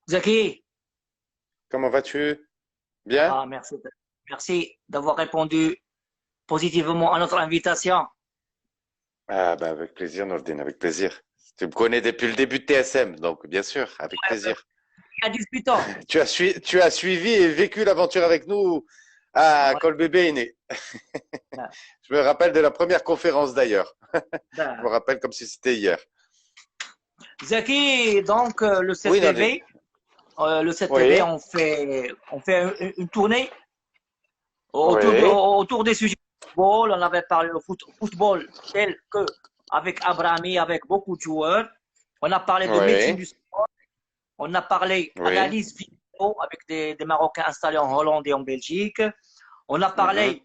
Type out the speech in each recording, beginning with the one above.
Zaki, Comment vas-tu? Bien? merci, merci d'avoir répondu positivement à notre invitation. Ah, bah, avec plaisir, Nordine, avec plaisir. Tu me connais depuis le début de TSM, donc bien sûr, avec plaisir. Il y a 18 ans. Tu as suivi et vécu l'aventure avec nous Ouais, quand le bébé est né. ben, Je me rappelle de la première conférence d'ailleurs. Je me ben. rappelle comme si c'était hier. Zaki, donc le Oui, Nordine. 7TV, le 7TV, Oui, on fait une tournée oui, autour des sujets de football. On avait parlé de football tel que avec Abrami, avec beaucoup de joueurs. On a parlé de médecine oui, du sport. On a parlé oui. analyse vidéo avec des Marocains installés en Hollande et en Belgique. On a Mhm. parlé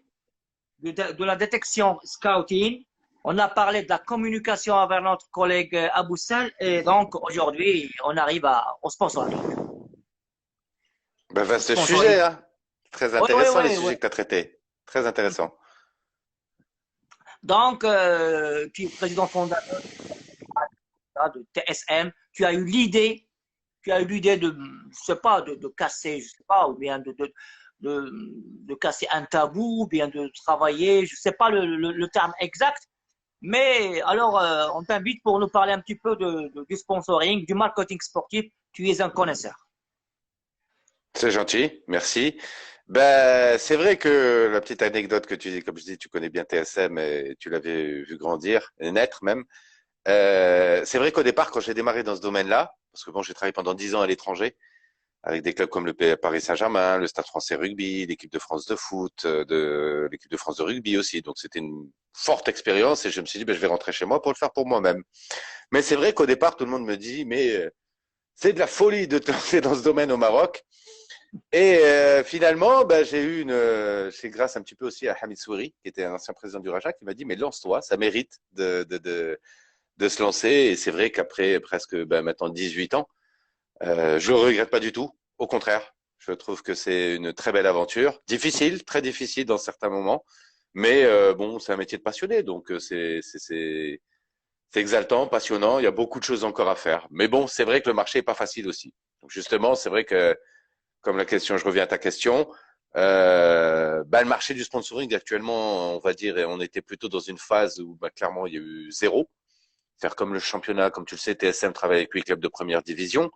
de la détection scouting. On a parlé de la communication avec notre collègue Abou Sal. Et donc, aujourd'hui, on arrive au sponsoring. Ben, Au vaste sponsoring. sujet, hein. Très Oui, oui, intéressant les oui, oui. sujets que tu as traités. Très intéressant. Donc, tu es président fondateur de TSM. Tu as eu l'idée de, je sais pas, de casser, je sais pas, ou bien de, de casser un tabou, ou bien de travailler, je sais pas le terme exact. Mais alors, on t'invite pour nous parler un petit peu du sponsoring, du marketing sportif. Tu es un connaisseur. C'est gentil, merci. Ben, c'est vrai que la petite anecdote que tu dis, comme je dis, tu connais bien TSM et tu l'avais vu grandir, et naître même. C'est vrai qu'au départ, quand j'ai démarré dans ce domaine-là, parce que bon, j'ai travaillé pendant 10 ans à l'étranger, avec des clubs comme le Paris Saint-Germain, le Stade Français Rugby, l'équipe de France de foot, de l'équipe de France de rugby aussi. Donc c'était une forte expérience et je me suis dit, ben, je vais rentrer chez moi pour le faire pour moi-même. Mais c'est vrai qu'au départ, tout le monde me dit, mais c'est de la folie de te lancer dans ce domaine au Maroc. Et finalement, ben, j'ai eu c'est grâce un petit peu aussi à Hamid Souiri, qui était un ancien président du Raja, qui m'a dit, mais lance-toi, ça mérite de se lancer. Et c'est vrai qu'après presque ben, maintenant 18 ans, je le regrette pas du tout. Au contraire, je trouve que c'est une très belle aventure, difficile, très difficile dans certains moments, mais bon, c'est un métier de passionné, donc c'est exaltant, passionnant. Il y a beaucoup de choses encore à faire, mais bon, c'est vrai que le marché est pas facile aussi. Donc justement, c'est vrai que comme la question, je reviens à ta question. Bah, le marché du sponsoring actuellement, on va dire, on était plutôt dans une phase où bah, clairement il y a eu zéro. Faire comme le championnat, comme tu le sais, TSM travaille avec 8 clubs de première division.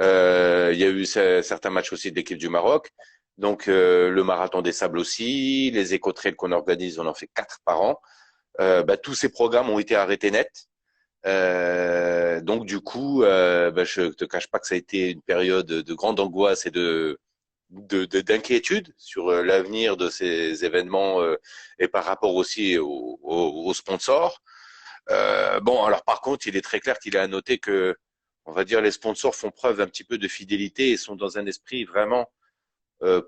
Il y a eu certains matchs aussi de l'équipe du Maroc. Donc le marathon des sables aussi, les éco-trails qu'on organise, on en fait 4 par an. Bah, tous ces programmes ont été arrêtés net. Donc du coup, bah, je te cache pas que ça a été une période de grande angoisse et d'inquiétude sur l'avenir de ces événements et par rapport aussi aux sponsors. Bon, alors par contre, il est très clair qu'il est à noter que, on va dire, les sponsors font preuve un petit peu de fidélité et sont dans un esprit vraiment,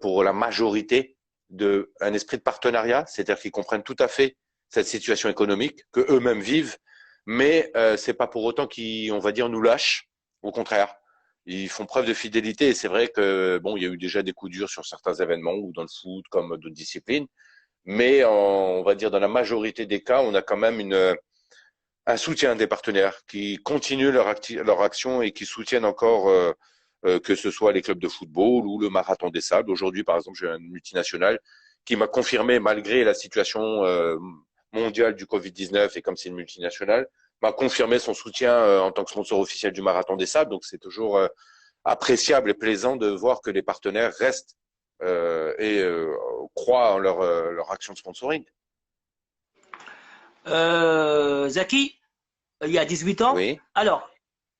pour la majorité, un esprit de partenariat, c'est-à-dire qu'ils comprennent tout à fait cette situation économique que eux-mêmes vivent, mais c'est pas pour autant qu'ils, on va dire, nous lâchent. Au contraire, ils font preuve de fidélité et c'est vrai que bon, il y a eu déjà des coups durs sur certains événements ou dans le foot comme d'autres disciplines, mais on va dire dans la majorité des cas, on a quand même un soutien des partenaires qui continuent leur action et qui soutiennent encore que ce soit les clubs de football ou le marathon des sables. Aujourd'hui, par exemple, j'ai un multinational qui m'a confirmé, malgré la situation mondiale du Covid-19 et comme c'est une multinationale, m'a confirmé son soutien en tant que sponsor officiel du marathon des sables. Donc c'est toujours appréciable et plaisant de voir que les partenaires restent et croient en leur action de sponsoring. Zaki, il y a 18 ans. Oui. Alors,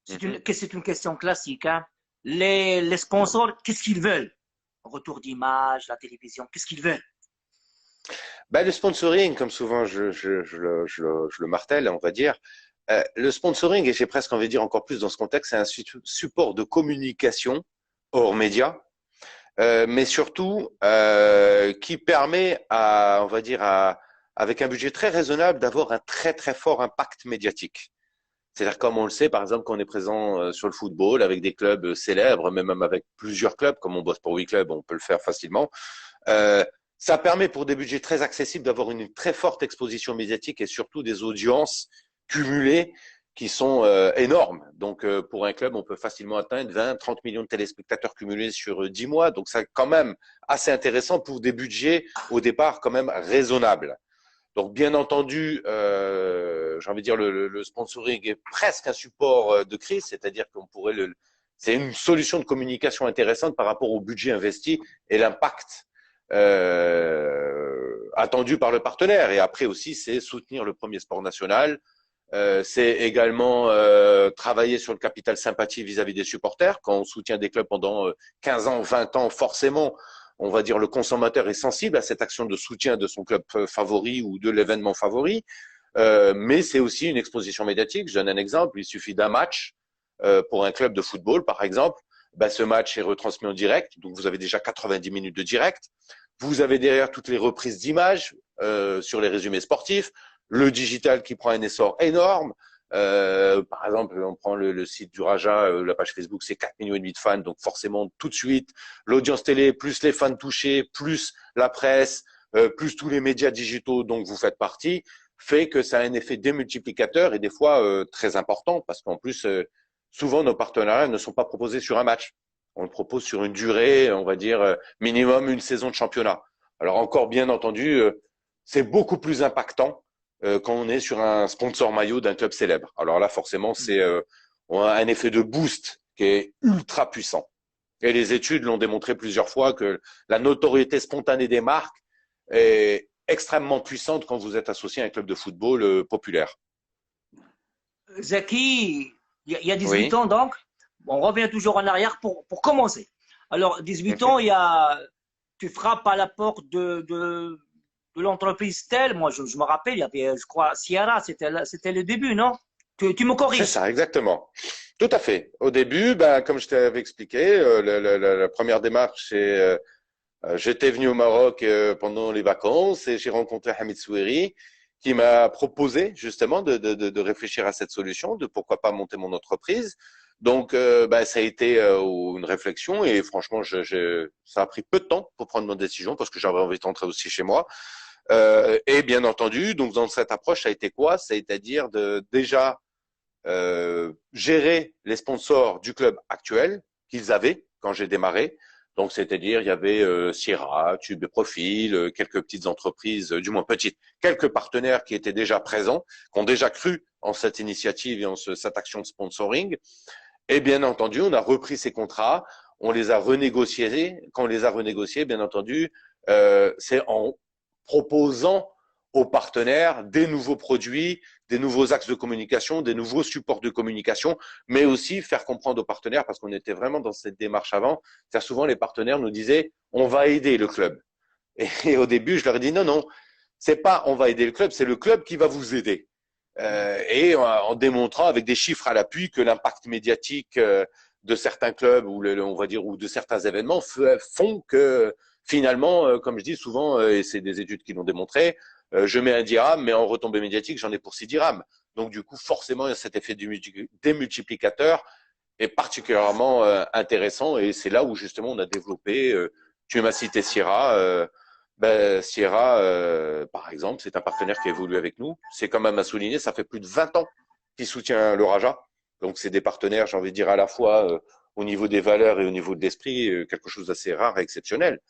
Mm-hmm. c'est une question classique. Hein. Les sponsors, qu'est-ce qu'ils veulent? Retour d'image, la télévision, qu'est-ce qu'ils veulent? Bah, le sponsoring, comme souvent je le martèle, on va dire, le sponsoring, et j'ai presque envie de dire encore plus dans ce contexte, c'est un support de communication hors média, mais surtout qui permet à, on va dire, avec un budget très raisonnable, d'avoir un très très fort impact médiatique. C'est-à-dire comme on le sait, par exemple, quand on est présent sur le football avec des clubs célèbres, même avec plusieurs clubs, comme on bosse pour 8 clubs, on peut le faire facilement. Euh, Ça permet pour des budgets très accessibles d'avoir une très forte exposition médiatique et surtout des audiences cumulées qui sont énormes. Donc, pour un club, on peut facilement atteindre 20-30 millions de téléspectateurs cumulés sur 10 mois. Donc, c'est quand même assez intéressant pour des budgets, au départ, quand même raisonnables. Donc, bien entendu, j'ai envie de dire, le sponsoring est presque un support de crise, c'est-à-dire qu'on pourrait c'est une solution de communication intéressante par rapport au budget investi et l'impact attendu par le partenaire. Et après aussi, c'est soutenir le premier sport national. C'est également travailler sur le capital sympathie vis-à-vis des supporters. Quand on soutient des clubs pendant 15 ans, 20 ans, forcément, on va dire le consommateur est sensible à cette action de soutien de son club favori ou de l'événement favori. Mais c'est aussi une exposition médiatique. Je donne un exemple. Il suffit d'un match pour un club de football, par exemple. Ben, ce match est retransmis en direct. Donc, vous avez déjà 90 minutes de direct. Vous avez derrière toutes les reprises d'images sur les résumés sportifs. Le digital qui prend un essor énorme. Par exemple, on prend le site du Raja, la page Facebook, c'est 4,5 millions de fans. Donc, forcément, tout de suite, l'audience télé, plus les fans touchés, plus la presse, plus tous les médias digitaux dont vous faites partie, fait que ça a un effet démultiplicateur et des fois très important parce qu'en plus, souvent, nos partenariats ne sont pas proposés sur un match. On le propose sur une durée, on va dire, minimum une saison de championnat. Alors encore bien entendu, c'est beaucoup plus impactant quand on est sur un sponsor maillot d'un club célèbre. Alors là, forcément, on a un effet de boost qui est ultra puissant. Et les études l'ont démontré plusieurs fois que la notoriété spontanée des marques est extrêmement puissante quand vous êtes associé à un club de football populaire. Zaki, il y a 18 ans donc, on revient toujours en arrière pour commencer. Alors, 18 ans, tu frappes à la porte de l'entreprise telle. Moi, je me rappelle, il y avait, je crois, Sierra, c'était le début, non? Tu me corriges. C'est ça, exactement. Tout à fait. Au début, comme je t'avais expliqué, la première démarche, c'est j'étais venu au Maroc pendant les vacances et j'ai rencontré Hamid Soueri qui m'a proposé justement de réfléchir à cette solution, de pourquoi pas monter mon entreprise. Donc, ça a été une réflexion et franchement, ça a pris peu de temps pour prendre ma décision parce que j'avais envie de rentrer aussi chez moi. Et bien entendu, donc dans cette approche, ça a été quoi? C'est-à-dire de déjà gérer les sponsors du club actuel qu'ils avaient quand j'ai démarré. Donc, c'est-à-dire, il y avait Sierra, Tube et Profil, quelques petites entreprises, du moins petites, quelques partenaires qui étaient déjà présents, qui ont déjà cru en cette initiative et en cette action de sponsoring. Et bien entendu, on a repris ces contrats, on les a renégociés. Quand on les a renégociés, bien entendu, c'est en proposant aux partenaires des nouveaux produits, des nouveaux axes de communication, des nouveaux supports de communication, mais aussi faire comprendre aux partenaires, parce qu'on était vraiment dans cette démarche avant, c'est souvent les partenaires nous disaient on va aider le club. Et au début, je leur ai dit non, c'est pas on va aider le club, c'est le club qui va vous aider. Et en démontrant avec des chiffres à l'appui que l'impact médiatique de certains clubs ou on va dire ou de certains événements font que finalement, comme je dis souvent, et c'est des études qui l'ont démontré, je mets un dirham, mais en retombée médiatique, j'en ai pour 6 dirhams. Donc, du coup, forcément, cet effet démultiplicateur est particulièrement intéressant. Et c'est là où, justement, on a développé, tu m'as cité Sierra. Sierra, par exemple, c'est un partenaire qui évolue avec nous. C'est quand même à souligner, ça fait plus de 20 ans qu'il soutient le Raja. Donc, c'est des partenaires, j'ai envie de dire, à la fois au niveau des valeurs et au niveau de l'esprit, quelque chose d'assez rare et exceptionnel.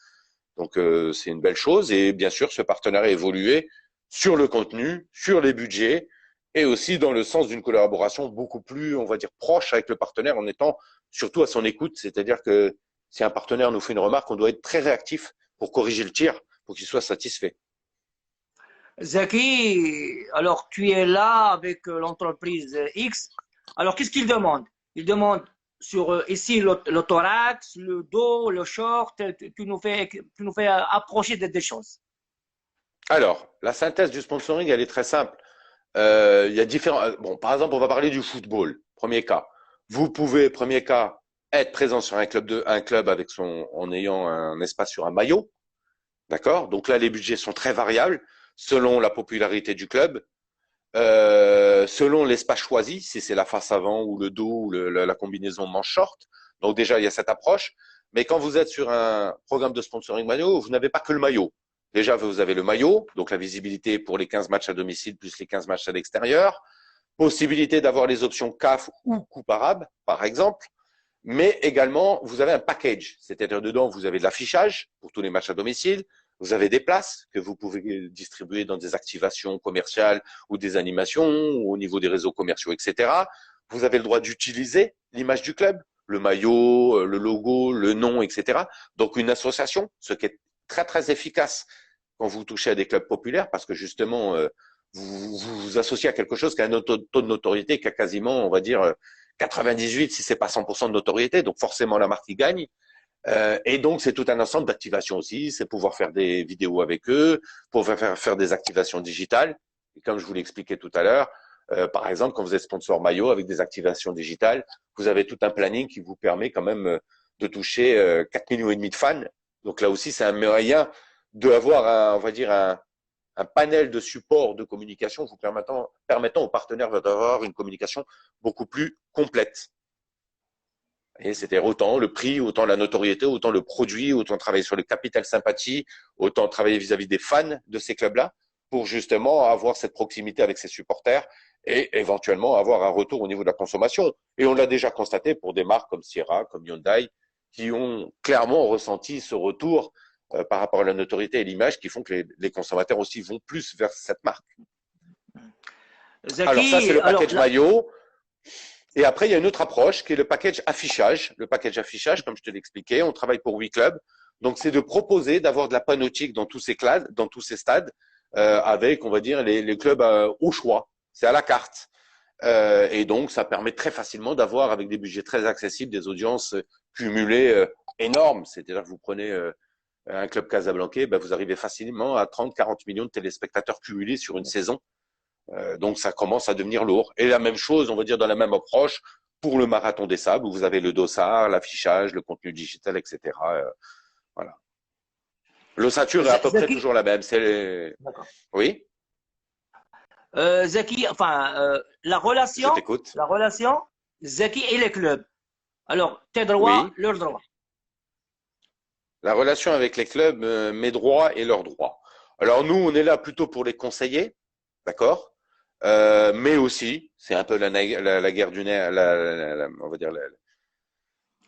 Donc, c'est une belle chose. Et bien sûr, ce partenariat a évolué sur le contenu, sur les budgets et aussi dans le sens d'une collaboration beaucoup plus, on va dire, proche avec le partenaire en étant surtout à son écoute. C'est-à-dire que si un partenaire nous fait une remarque, on doit être très réactif pour corriger le tir, pour qu'il soit satisfait. Zaki, alors tu es là avec l'entreprise X. Alors, qu'est-ce qu'il demande? Il demande sur ici le thorax, le dos, le short, tu nous fais approcher des choses. Alors, la synthèse du sponsoring, elle est très simple. Il y a différents. Bon, par exemple, on va parler du football. Premier cas. Vous pouvez, premier cas, être présent sur un club avec en ayant un espace sur un maillot. D'accord? Donc là, les budgets sont très variables selon la popularité du club, selon l'espace choisi, si c'est la face avant ou le dos ou la combinaison manche-short. Donc déjà, il y a cette approche. Mais quand vous êtes sur un programme de sponsoring maillot, vous n'avez pas que le maillot. Déjà, vous avez le maillot, donc la visibilité pour les 15 matchs à domicile plus les 15 matchs à l'extérieur. possibilité d'avoir les options CAF ou coupe arabe, par exemple, mais également, vous avez un package, c'est-à-dire dedans, vous avez de l'affichage pour tous les matchs à domicile, vous avez des places que vous pouvez distribuer dans des activations commerciales ou des animations, ou au niveau des réseaux commerciaux, etc. Vous avez le droit d'utiliser l'image du club, le maillot, le logo, le nom, etc. Donc une association, ce qui est très très efficace quand vous touchez à des clubs populaires, parce que justement, vous associez à quelque chose qui a un taux de notoriété qui a quasiment, on va dire, 98, si c'est pas 100% de notoriété. Donc forcément, la marque y gagne. Et donc, c'est tout un ensemble d'activations aussi. C'est pouvoir faire des vidéos avec eux, pouvoir faire des activations digitales. Et comme je vous l'expliquais tout à l'heure, par exemple, quand vous êtes sponsor maillot avec des activations digitales, vous avez tout un planning qui vous permet quand même de toucher 4 millions et demi de fans. Donc là aussi, c'est un moyen d'avoir, on va dire, un panel de support de communication vous permettant aux partenaires d'avoir une communication beaucoup plus complète. Et c'était autant le prix, autant la notoriété, autant le produit, autant travailler sur le capital sympathie, autant travailler vis-à-vis des fans de ces clubs-là pour justement avoir cette proximité avec ses supporters et éventuellement avoir un retour au niveau de la consommation. Et on l'a déjà constaté pour des marques comme Sierra, comme Hyundai, qui ont clairement ressenti ce retour par rapport à la notoriété et l'image qui font que les consommateurs aussi vont plus vers cette marque. Zaki, alors ça, c'est le package maillot. Et après, il y a une autre approche qui est le package affichage. Le package affichage, comme je te l'expliquais, on travaille pour 8 clubs. Donc, c'est de proposer d'avoir de la panoptique dans tous ces stades, avec, on va dire, les clubs au choix. C'est à la carte. Et donc, ça permet très facilement d'avoir, avec des budgets très accessibles, des audiences cumulées énormes. C'est-à-dire que vous prenez un club casablancais, ben, vous arrivez facilement à 30-40 millions de téléspectateurs cumulés sur une saison. Donc ça commence à devenir lourd. Et la même chose, on va dire dans la même approche pour le marathon des sables, où vous avez le dossard, l'affichage, le contenu digital, etc. Voilà. L'ossature est à peu près toujours la même. Oui. Zaki, enfin, la relation, Zaki et les clubs. Alors, tes droits, oui. leurs droits. La relation avec les clubs, mes droits et leurs droits. Alors nous, on est là plutôt pour les conseiller, d'accord, mais aussi, c'est un peu la guerre du nerf, on va dire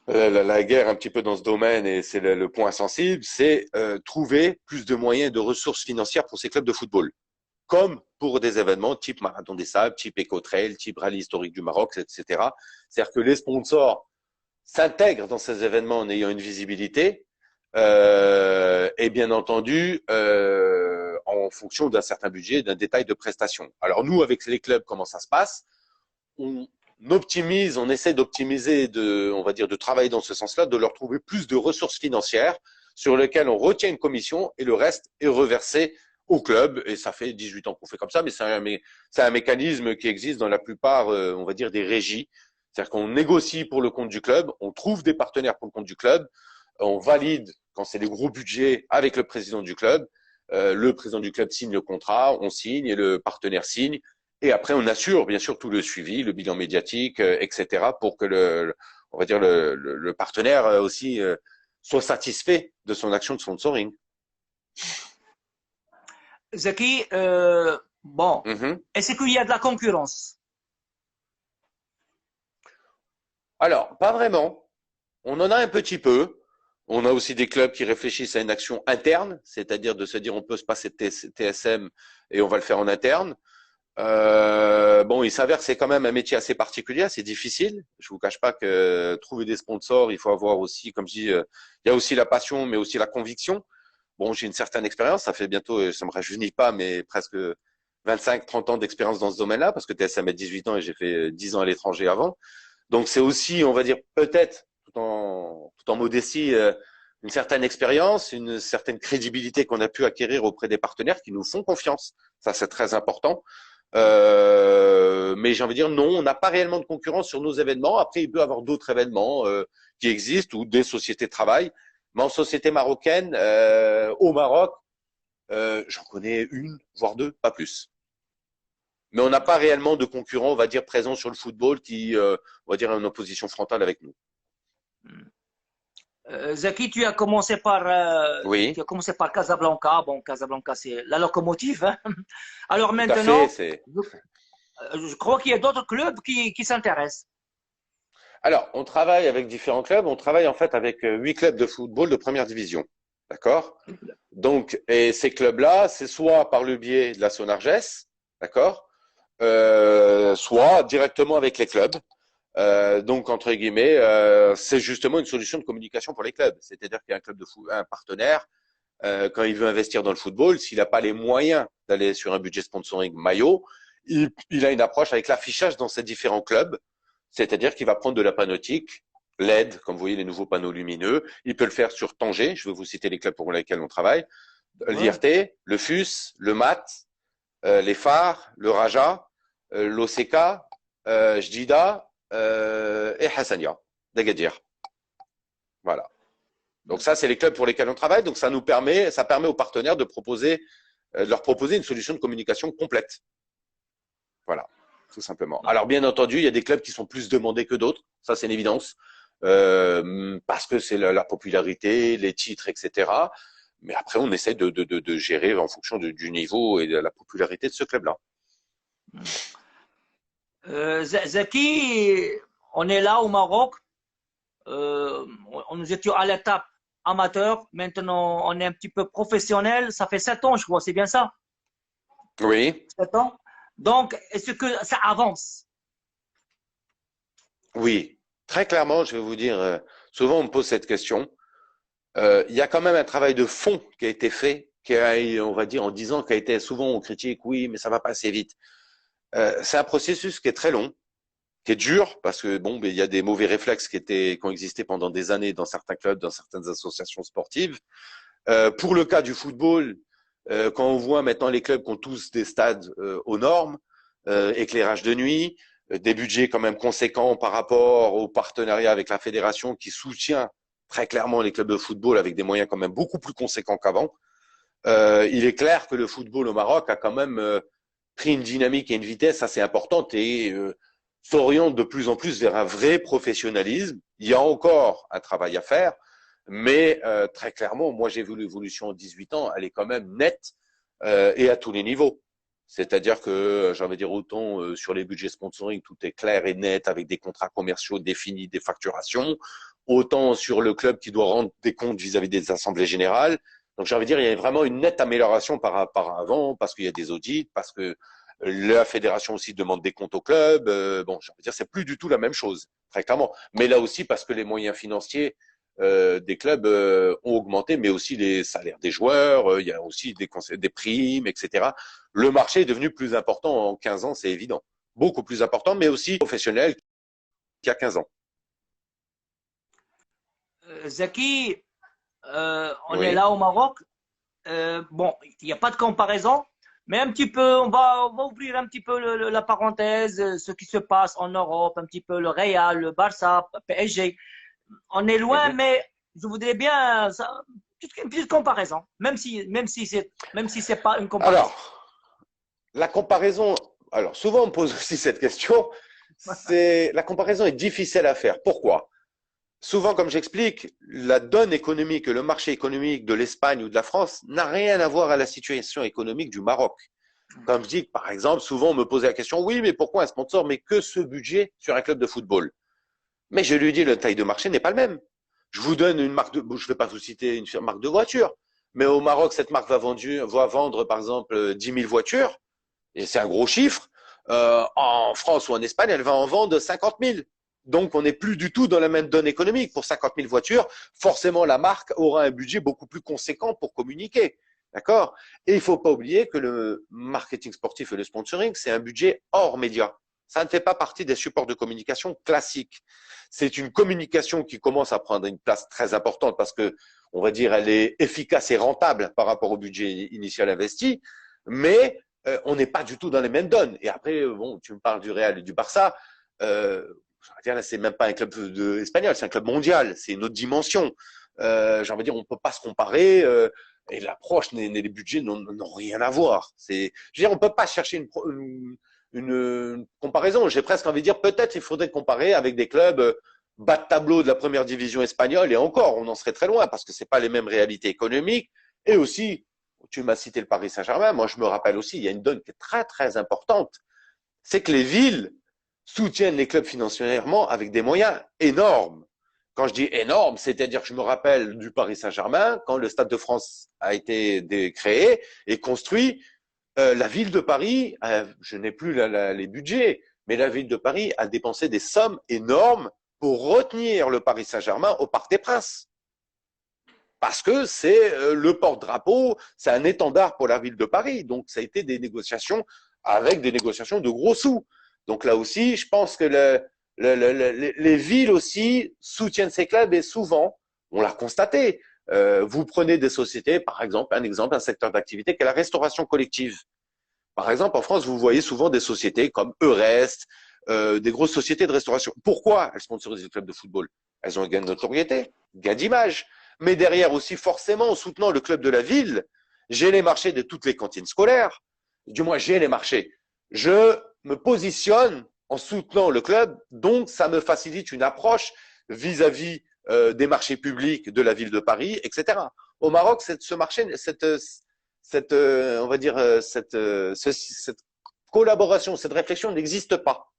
la guerre un petit peu dans ce domaine, et c'est le point sensible, c'est trouver plus de moyens et de ressources financières pour ces clubs de football, comme pour des événements type Marathon des Sables, type Ecotrail, type Rallye historique du Maroc, etc. C'est-à-dire que les sponsors s'intègrent dans ces événements en ayant une visibilité, et bien entendu en fonction d'un certain budget, d'un détail de prestation. Alors nous, avec les clubs, comment ça se passe? On essaie d'optimiser, on va dire, de travailler dans ce sens-là, de leur trouver plus de ressources financières sur lesquelles on retient une commission et le reste est reversé au club. Et ça fait 18 ans qu'on fait comme ça, mais c'est un mécanisme qui existe dans la plupart, on va dire, des régies. C'est-à-dire qu'on négocie pour le compte du club, on trouve des partenaires pour le compte du club, on valide quand c'est des gros budgets avec le président du club. Le président du club signe le contrat, on signe et le partenaire signe. Et après, on assure bien sûr tout le suivi, le bilan médiatique, etc. pour que on va dire le partenaire aussi soit satisfait de son action de sponsoring. Zaki, bon, est-ce qu'il y a de la concurrence? Alors, pas vraiment. On en a un petit peu. On a aussi des clubs qui réfléchissent à une action interne, c'est-à-dire de se dire on peut se passer de TSM et on va le faire en interne. Bon, il s'avère que c'est quand même un métier assez particulier, c'est difficile. Je vous cache pas que trouver des sponsors, il faut avoir aussi, comme je dis, il y a aussi la passion, mais aussi la conviction. Bon, j'ai une certaine expérience, ça fait bientôt, ça me rajeunit pas, mais presque 25-30 ans d'expérience dans ce domaine-là, parce que TSM a 18 ans et j'ai fait 10 ans à l'étranger avant. Donc c'est aussi, on va dire, peut-être, tout en modestie, une certaine expérience, une certaine crédibilité qu'on a pu acquérir auprès des partenaires qui nous font confiance. Ça, c'est très important. Mais j'ai envie de dire, non, on n'a pas réellement de concurrence sur nos événements. Après, il peut y avoir d'autres événements qui existent ou des sociétés de travail. Mais en société marocaine, au Maroc, j'en connais une, voire deux, pas plus. Mais on n'a pas réellement de concurrents, on va dire, présents sur le football qui, on va dire, en opposition frontale avec nous. Zaki, tu as commencé par Casablanca. Bon, Casablanca, c'est la locomotive. Hein. Alors maintenant, Je crois qu'il y a d'autres clubs qui s'intéressent. Alors, on travaille avec différents clubs. On travaille en fait avec 8 clubs de football de première division. D'accord? Donc, et ces clubs-là, c'est soit par le biais de la Sonarges, d'accord? Soit directement avec les clubs. Donc, entre guillemets, c'est justement une solution de communication pour les clubs. C'est-à-dire qu'il y a un club de foot, un partenaire, quand il veut investir dans le football, s'il n'a pas les moyens d'aller sur un budget sponsoring maillot, il a une approche avec l'affichage dans ces différents clubs. C'est-à-dire qu'il va prendre de la panoptique, LED, comme vous voyez les nouveaux panneaux lumineux. Il peut le faire sur Tanger, je vais vous citer les clubs pour lesquels on travaille. Ouais. L'IRT, le FUS, le MAT, les phares, le Raja, l'OCK, Jdida et Hassania d'Agadir. Voilà. Donc ça, c'est les clubs pour lesquels on travaille. Donc ça permet aux partenaires de leur proposer une solution de communication complète. Voilà, tout simplement. Alors bien entendu, il y a des clubs qui sont plus demandés que d'autres. Ça, c'est une évidence. Parce que c'est la popularité, les titres, etc. Mais après, on essaie de gérer en fonction du niveau et de la popularité de ce club-là. Zaki, on est là au Maroc. Nous étions à l'étape amateur. Maintenant, on est un petit peu professionnel. Ça fait 7 ans, je crois. C'est bien ça? Oui. 7 ans. Donc, est-ce que ça avance? Oui. Très clairement, je vais vous dire, souvent on me pose cette question. Il y a quand même un travail de fond qui a été fait, on va dire, en 10 ans, qui a été souvent on critique, oui, mais ça va pas assez vite. C'est un processus qui est très long, qui est dur, parce que bon, il y a des mauvais réflexes qui ont existé pendant des années dans certains clubs, dans certaines associations sportives. Pour le cas du football, quand on voit maintenant les clubs qui ont tous des stades aux normes, éclairage de nuit, des budgets quand même conséquents par rapport au partenariat avec la fédération qui soutient très clairement les clubs de football avec des moyens quand même beaucoup plus conséquents qu'avant. Il est clair que le football au Maroc a quand même pris une dynamique et une vitesse assez importante et s'oriente de plus en plus vers un vrai professionnalisme. Il y a encore un travail à faire, mais très clairement, moi j'ai vu l'évolution en 18 ans, elle est quand même nette et à tous les niveaux. C'est-à-dire que, j'ai envie de dire, autant sur les budgets sponsoring, tout est clair et net avec des contrats commerciaux définis, des facturations, autant sur le club qui doit rendre des comptes vis-à-vis des assemblées générales. Donc, j'ai envie de dire, il y a vraiment une nette amélioration par avant, parce qu'il y a des audits, parce que la fédération aussi demande des comptes au club. Bon, j'ai envie de dire, c'est plus du tout la même chose, très clairement. Mais là aussi, parce que les moyens financiers des clubs ont augmenté, mais aussi les salaires des joueurs, il y a aussi des primes, etc. Le marché est devenu plus important en 15 ans, c'est évident. Beaucoup plus important, mais aussi professionnel qu'il y a 15 ans. Zaki, on est Oui. là au Maroc. Bon, il n'y a pas de comparaison, mais un petit peu, on va ouvrir un petit peu la parenthèse, ce qui se passe en Europe, un petit peu le Real, le Barça, PSG. On est loin, mais je voudrais bien une petite comparaison, même si c'est pas une comparaison. Alors, la comparaison, alors souvent on me pose aussi cette question, la comparaison est difficile à faire. Pourquoi? Souvent, comme j'explique, la donne économique, le marché économique de l'Espagne ou de la France n'a rien à voir à la situation économique du Maroc. Comme je dis, par exemple, souvent on me pose la question, oui, mais pourquoi un sponsor met que ce budget sur un club de football? Mais je lui dis, la taille de marché n'est pas le même. Je vous donne une marque je ne vais pas vous citer une marque de voiture, mais au Maroc, cette marque va vendre, par exemple, 10 000 voitures, et c'est un gros chiffre. En France ou en Espagne, elle va en vendre 50 000. Donc, on n'est plus du tout dans la même donne économique. Pour 50 000 voitures, forcément, la marque aura un budget beaucoup plus conséquent pour communiquer. D'accord? Et il ne faut pas oublier que le marketing sportif et le sponsoring, c'est un budget hors média. Ça ne fait pas partie des supports de communication classiques. C'est une communication qui commence à prendre une place très importante parce que, on va dire, elle est efficace et rentable par rapport au budget initial investi, mais on n'est pas du tout dans les mêmes donnes. Et après, bon, tu me parles du Real et du Barça. C'est même pas un club espagnol, c'est un club mondial, c'est une autre dimension. J'ai envie de dire, on ne peut pas se comparer. Et l'approche, les budgets n'ont rien à voir. Je veux dire, on ne peut pas chercher une comparaison. J'ai presque envie de dire, peut-être il faudrait comparer avec des clubs bas de tableau de la première division espagnole. Et encore, on en serait très loin parce que c'est pas les mêmes réalités économiques. Et aussi, tu m'as cité le Paris Saint-Germain. Moi, je me rappelle aussi, il y a une donne qui est très, très importante. c'est que les villes soutiennent les clubs financièrement avec des moyens énormes. Quand je dis énorme, c'est-à-dire que je me rappelle du Paris Saint-Germain, quand le Stade de France a été créé et construit, la ville de Paris, je n'ai plus les budgets, mais la ville de Paris a dépensé des sommes énormes pour retenir le Paris Saint-Germain au Parc des Princes. Parce que c'est le porte-drapeau, c'est un étendard pour la ville de Paris. Donc, ça a été des négociations avec des négociations de gros sous. Donc là aussi, je pense que les villes aussi soutiennent ces clubs et souvent, on l'a constaté, vous prenez des sociétés, par exemple, un secteur d'activité qui est la restauration collective. Par exemple, en France, vous voyez souvent des sociétés comme Eurest, des grosses sociétés de restauration. Pourquoi elles sponsorisent les clubs de football? Elles ont un gain de notoriété, un gain d'image. Mais derrière aussi, forcément, en soutenant le club de la ville, j'ai les marchés de toutes les cantines scolaires. Du moins, j'ai les marchés. Je me positionne en soutenant le club, donc ça me facilite une approche vis-à-vis des marchés publics de la ville de Paris, etc. Au Maroc, ce marché, on va dire, cette collaboration, cette réflexion n'existe pas.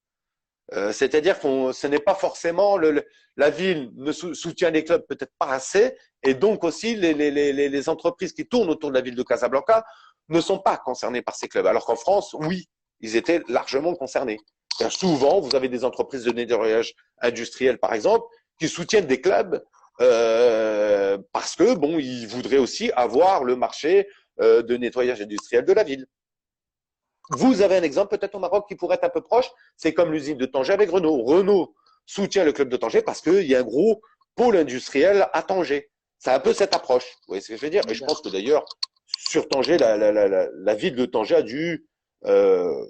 C'est-à-dire que ce n'est pas forcément la ville ne soutient les clubs peut-être pas assez, et donc aussi les entreprises qui tournent autour de la ville de Casablanca ne sont pas concernées par ces clubs. Alors qu'en France, oui, ils étaient largement concernés. Et souvent, vous avez des entreprises de nettoyage industriel, par exemple, qui soutiennent des clubs parce que bon, ils voudraient aussi avoir le marché de nettoyage industriel de la ville. Vous avez un exemple peut-être au Maroc qui pourrait être un peu proche, c'est comme l'usine de Tanger avec Renault. Renault soutient le club de Tanger parce qu'il y a un gros pôle industriel à Tanger. C'est un peu cette approche, vous voyez ce que je veux dire? Et je pense que d'ailleurs, sur Tanger, la ville de Tanger a dû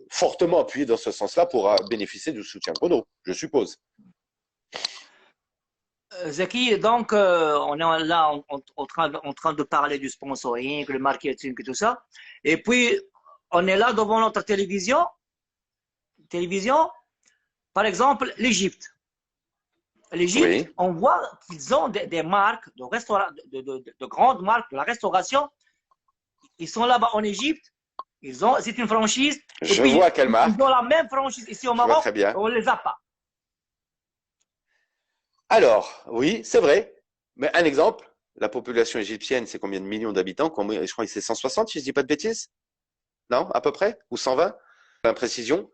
fortement appuyer dans ce sens-là pour bénéficier du soutien de Renault, je suppose. Zaki, donc on est là en train de parler du sponsoring, le marketing et tout ça. Et puis, on est là devant notre télévision. Par exemple, l'Égypte. L'Égypte, oui. On voit qu'ils ont des marques de grandes marques de la restauration. Ils sont là-bas en Égypte. C'est une franchise. Je vois quelle marque. Ils ont la même franchise ici au Maroc. Très bien. On ne les a pas. Alors, oui, c'est vrai. Mais un exemple, la population égyptienne, c'est combien de millions d'habitants? Je crois que c'est 160, si je ne dis pas de bêtises. Non, à peu près? Ou 120? Imprécision.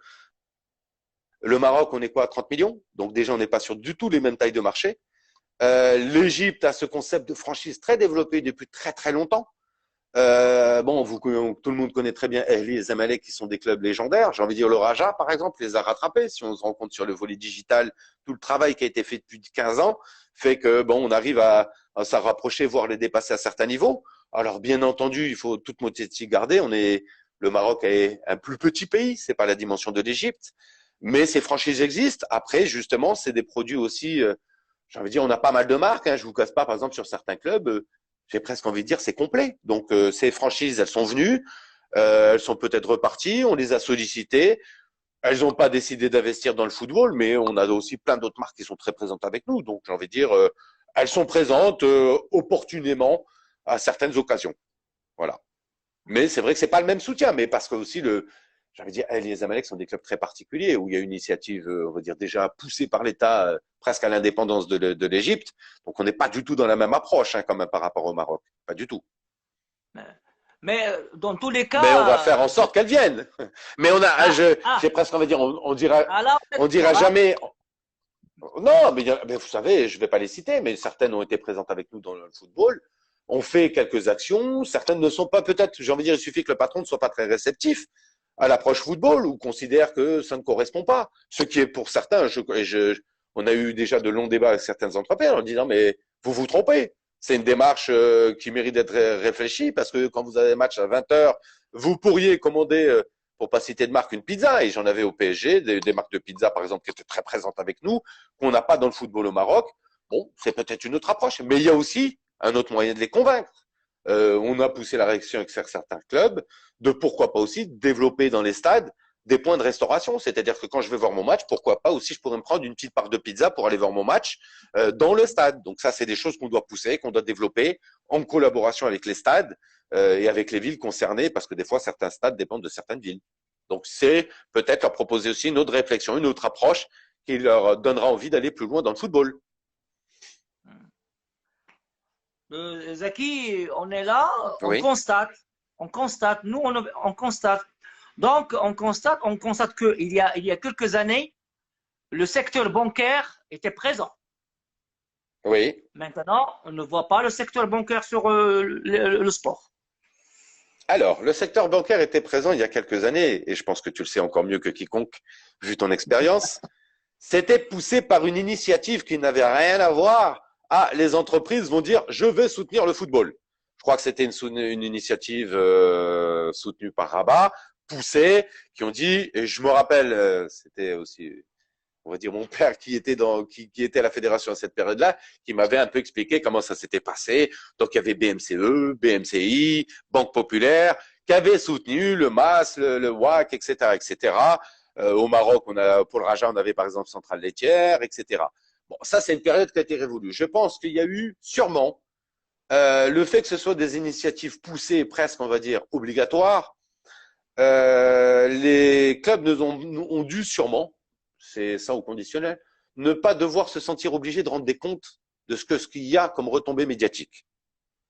Le Maroc, on est quoi? 30 millions? Donc déjà, on n'est pas sur du tout les mêmes tailles de marché. L'Égypte a ce concept de franchise très développé depuis très très longtemps. Bon, tout le monde connaît très bien Ahly et Zamalek qui sont des clubs légendaires. J'ai envie de dire le Raja, par exemple, les a rattrapés. Si on se rend compte sur le volet digital, tout le travail qui a été fait depuis 15 ans fait que bon, on arrive à s'en rapprocher, voire les dépasser à certains niveaux. Alors bien entendu, il faut toute modestie garder. Le Maroc est un plus petit pays, c'est pas la dimension de l'Égypte, mais ces franchises existent. Après, justement, c'est des produits aussi. J'ai envie de dire, on a pas mal de marques. Je vous casse pas, par exemple, sur certains clubs. J'ai presque envie de dire c'est complet. Donc ces franchises, elles sont venues, elles sont peut-être reparties, on les a sollicitées. Elles n'ont pas décidé d'investir dans le football, mais on a aussi plein d'autres marques qui sont très présentes avec nous. Donc j'ai envie de dire, elles sont présentes opportunément à certaines occasions. Voilà. Mais c'est vrai que c'est pas le même soutien, mais parce que aussi j'ai envie de dire, les Zamalek sont des clubs très particuliers où il y a une initiative, on va dire déjà poussée par l'État, presque à l'indépendance de l'Égypte. Donc on n'est pas du tout dans la même approche, quand même, par rapport au Maroc, pas du tout. Mais dans tous les cas, mais on va faire en sorte qu'elles viennent. Mais j'ai presque envie de dire, on dira jamais. Non, mais vous savez, je vais pas les citer, mais certaines ont été présentes avec nous dans le football. On fait quelques actions, certaines ne sont pas peut-être, j'ai envie de dire, il suffit que le patron ne soit pas très réceptif à l'approche football ou considère que ça ne correspond pas. Ce qui est pour certains, on a eu déjà de longs débats avec certaines entreprises en disant mais vous vous trompez. C'est une démarche qui mérite d'être réfléchie parce que quand vous avez un match à 20h, vous pourriez commander, pour pas citer de marque, une pizza. Et j'en avais au PSG, des marques de pizza par exemple qui étaient très présentes avec nous, qu'on n'a pas dans le football au Maroc. Bon, c'est peut-être une autre approche, mais il y a aussi un autre moyen de les convaincre. On a poussé la réaction avec certains clubs de pourquoi pas aussi développer dans les stades des points de restauration. C'est-à-dire que quand je vais voir mon match, pourquoi pas aussi je pourrais me prendre une petite part de pizza pour aller voir mon match dans le stade. Donc ça, c'est des choses qu'on doit pousser, qu'on doit développer en collaboration avec les stades et avec les villes concernées parce que des fois, certains stades dépendent de certaines villes. Donc, c'est peut-être leur proposer aussi une autre réflexion, une autre approche qui leur donnera envie d'aller plus loin dans le football. Zaki, on est là, Oui, on constate, nous on constate. Donc on constate il y a quelques années, le secteur bancaire était présent. oui. Maintenant, on ne voit pas le secteur bancaire sur le sport. Alors, le secteur bancaire était présent il y a quelques années, et je pense que tu le sais encore mieux que quiconque, vu ton expérience. C'était poussé par une initiative qui n'avait rien à voir. Ah, les entreprises vont dire, je vais soutenir le football. Je crois que c'était une initiative soutenue par Rabat, poussée, qui ont dit, et je me rappelle, c'était aussi, on va dire, mon père qui était à la fédération à cette période-là, qui m'avait un peu expliqué comment ça s'était passé. Donc, il y avait BMCE, BMCI, Banque Populaire, qui avaient soutenu le MAS, le WAC, etc., etc. Au Maroc, pour le Raja, on avait par exemple Centrale Laitière, etc. Bon, ça, c'est une période qui a été révolue. Je pense qu'il y a eu sûrement le fait que ce soit des initiatives poussées, presque, on va dire, obligatoires. Les clubs ont dû sûrement, c'est ça au conditionnel, ne pas devoir se sentir obligés de rendre des comptes de ce qu'il y a comme retombée médiatique.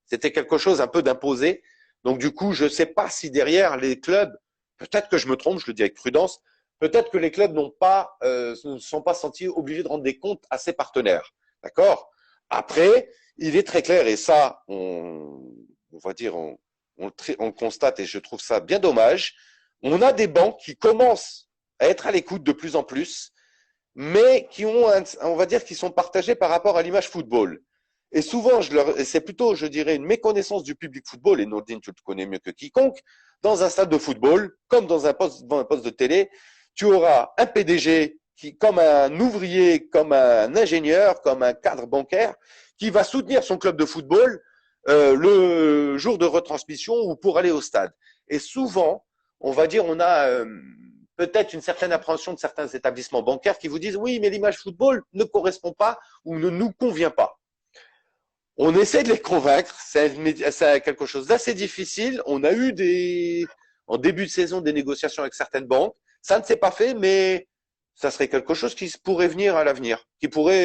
C'était quelque chose un peu d'imposé. Donc du coup, je ne sais pas si derrière les clubs, peut-être que je me trompe, je le dis avec prudence, peut-être que les clubs ne sont pas sentis obligés de rendre des comptes à ses partenaires. D'accord. Après, il est très clair, et ça, on va dire, on le constate, et je trouve ça bien dommage. On a des banques qui commencent à être à l'écoute de plus en plus, mais qui ont, on va dire, qui sont partagées par rapport à l'image football. Et souvent, c'est plutôt, je dirais, une méconnaissance du public football, et Nordine, tu le connais mieux que quiconque, dans un stade de football, comme dans devant un poste de télé, tu auras un PDG qui, comme un ouvrier, comme un ingénieur, comme un cadre bancaire, qui va soutenir son club de football le jour de retransmission ou pour aller au stade. Et souvent, on va dire, on a peut-être une certaine appréhension de certains établissements bancaires qui vous disent oui, mais l'image football ne correspond pas ou ne nous convient pas. On essaie de les convaincre, c'est quelque chose d'assez difficile. On a eu en début de saison des négociations avec certaines banques. Ça ne s'est pas fait, mais ça serait quelque chose qui pourrait venir à l'avenir, qui pourrait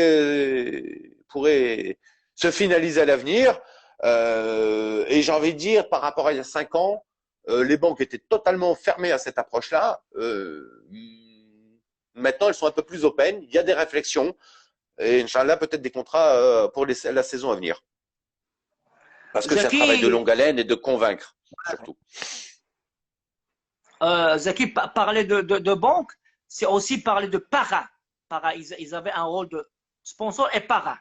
se finaliser à l'avenir. Et j'ai envie de dire, par rapport à il y a 5 ans, les banques étaient totalement fermées à cette approche-là. Maintenant, elles sont un peu plus open. Il y a des réflexions. Et Inch'Allah, peut-être des contrats pour la saison à venir. Parce que c'est un travail de Zaki, longue haleine et de convaincre, surtout. Zaki parlait de banque, c'est aussi parler de para. Para, ils avaient un rôle de sponsor et para.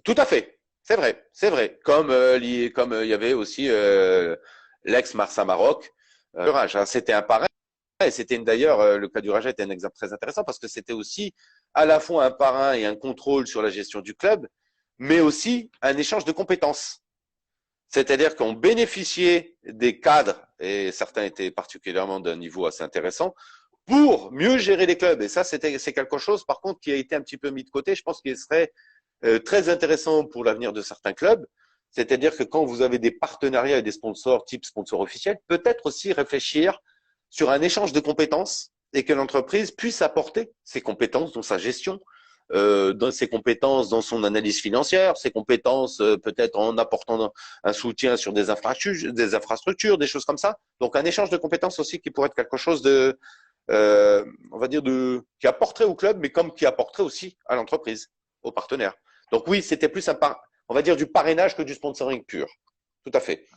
Tout à fait. C'est vrai, c'est vrai. Comme il y avait aussi l'ex-Marsa Maroc, Raja, c'était un parrain. Et c'était d'ailleurs, le cas du Raja était un exemple très intéressant parce que c'était aussi à la fois un parrain et un contrôle sur la gestion du club, mais aussi un échange de compétences. C'est-à-dire qu'on bénéficiait des cadres, et certains étaient particulièrement d'un niveau assez intéressant, pour mieux gérer les clubs. Et ça, c'est quelque chose, par contre, qui a été un petit peu mis de côté. Je pense qu'il serait très intéressant pour l'avenir de certains clubs. C'est-à-dire que quand vous avez des partenariats et des sponsors, type sponsor officiel, peut-être aussi réfléchir sur un échange de compétences et que l'entreprise puisse apporter ses compétences dans sa gestion, dans ses compétences dans son analyse financière, ses compétences peut-être en apportant un soutien sur des infrastructures, des choses comme ça. Donc un échange de compétences aussi qui pourrait être quelque chose de, on va dire qui apporterait au club, mais comme qui apporterait aussi à l'entreprise, aux partenaires. Donc oui, c'était plus on va dire du parrainage que du sponsoring pur. Tout à fait.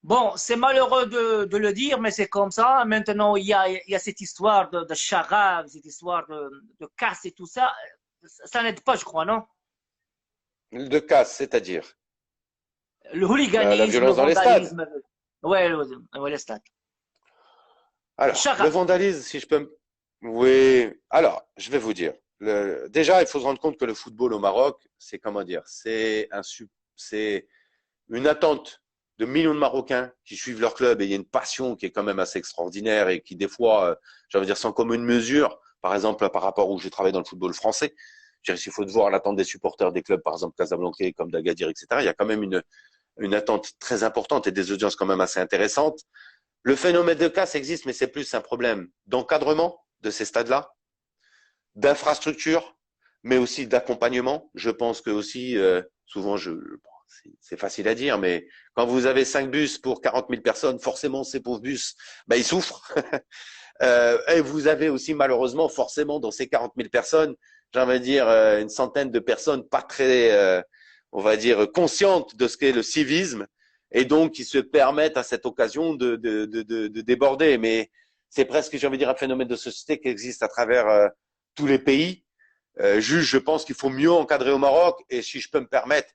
Bon, c'est malheureux de le dire, mais c'est comme ça. Maintenant, il y a cette histoire de charade, cette histoire de casse et tout ça. Ça n'aide pas, je crois, non? De casse, c'est-à-dire Le la hooliganisme, le violence dans les stades. vandalisme. Ouais, ouais, les stades. Alors, le Charade. vandalisme, si je peux me... Oui, alors, je vais vous dire. Déjà, il faut se rendre compte que le football au Maroc, c'est comment dire, c'est une attente de millions de Marocains qui suivent leur club et il y a une passion qui est quand même assez extraordinaire et qui, des fois, j'ai envie de dire, sans commune mesure, par exemple, par rapport où j'ai travaillé dans le football français, je dirais, s'il faut de voir l'attente des supporters des clubs, par exemple, Casablanca, comme d'Agadir, etc., il y a quand même une attente très importante et des audiences quand même assez intéressantes. Le phénomène de casse existe, mais c'est plus un problème d'encadrement de ces stades-là, d'infrastructure, mais aussi d'accompagnement. Je pense que aussi, souvent, c'est facile à dire, mais quand vous avez 5 bus pour 40 000 personnes, forcément, ces pauvres bus, ben, ils souffrent. Et vous avez aussi, malheureusement, forcément, dans ces 40 000 personnes, j'ai envie de dire, une centaine de personnes pas très, on va dire, conscientes de ce qu'est le civisme, et donc qui se permettent à cette occasion de déborder. Mais c'est presque, j'ai envie de dire, un phénomène de société qui existe à travers tous les pays. Juste, je pense qu'il faut mieux encadrer au Maroc. Et si je peux me permettre,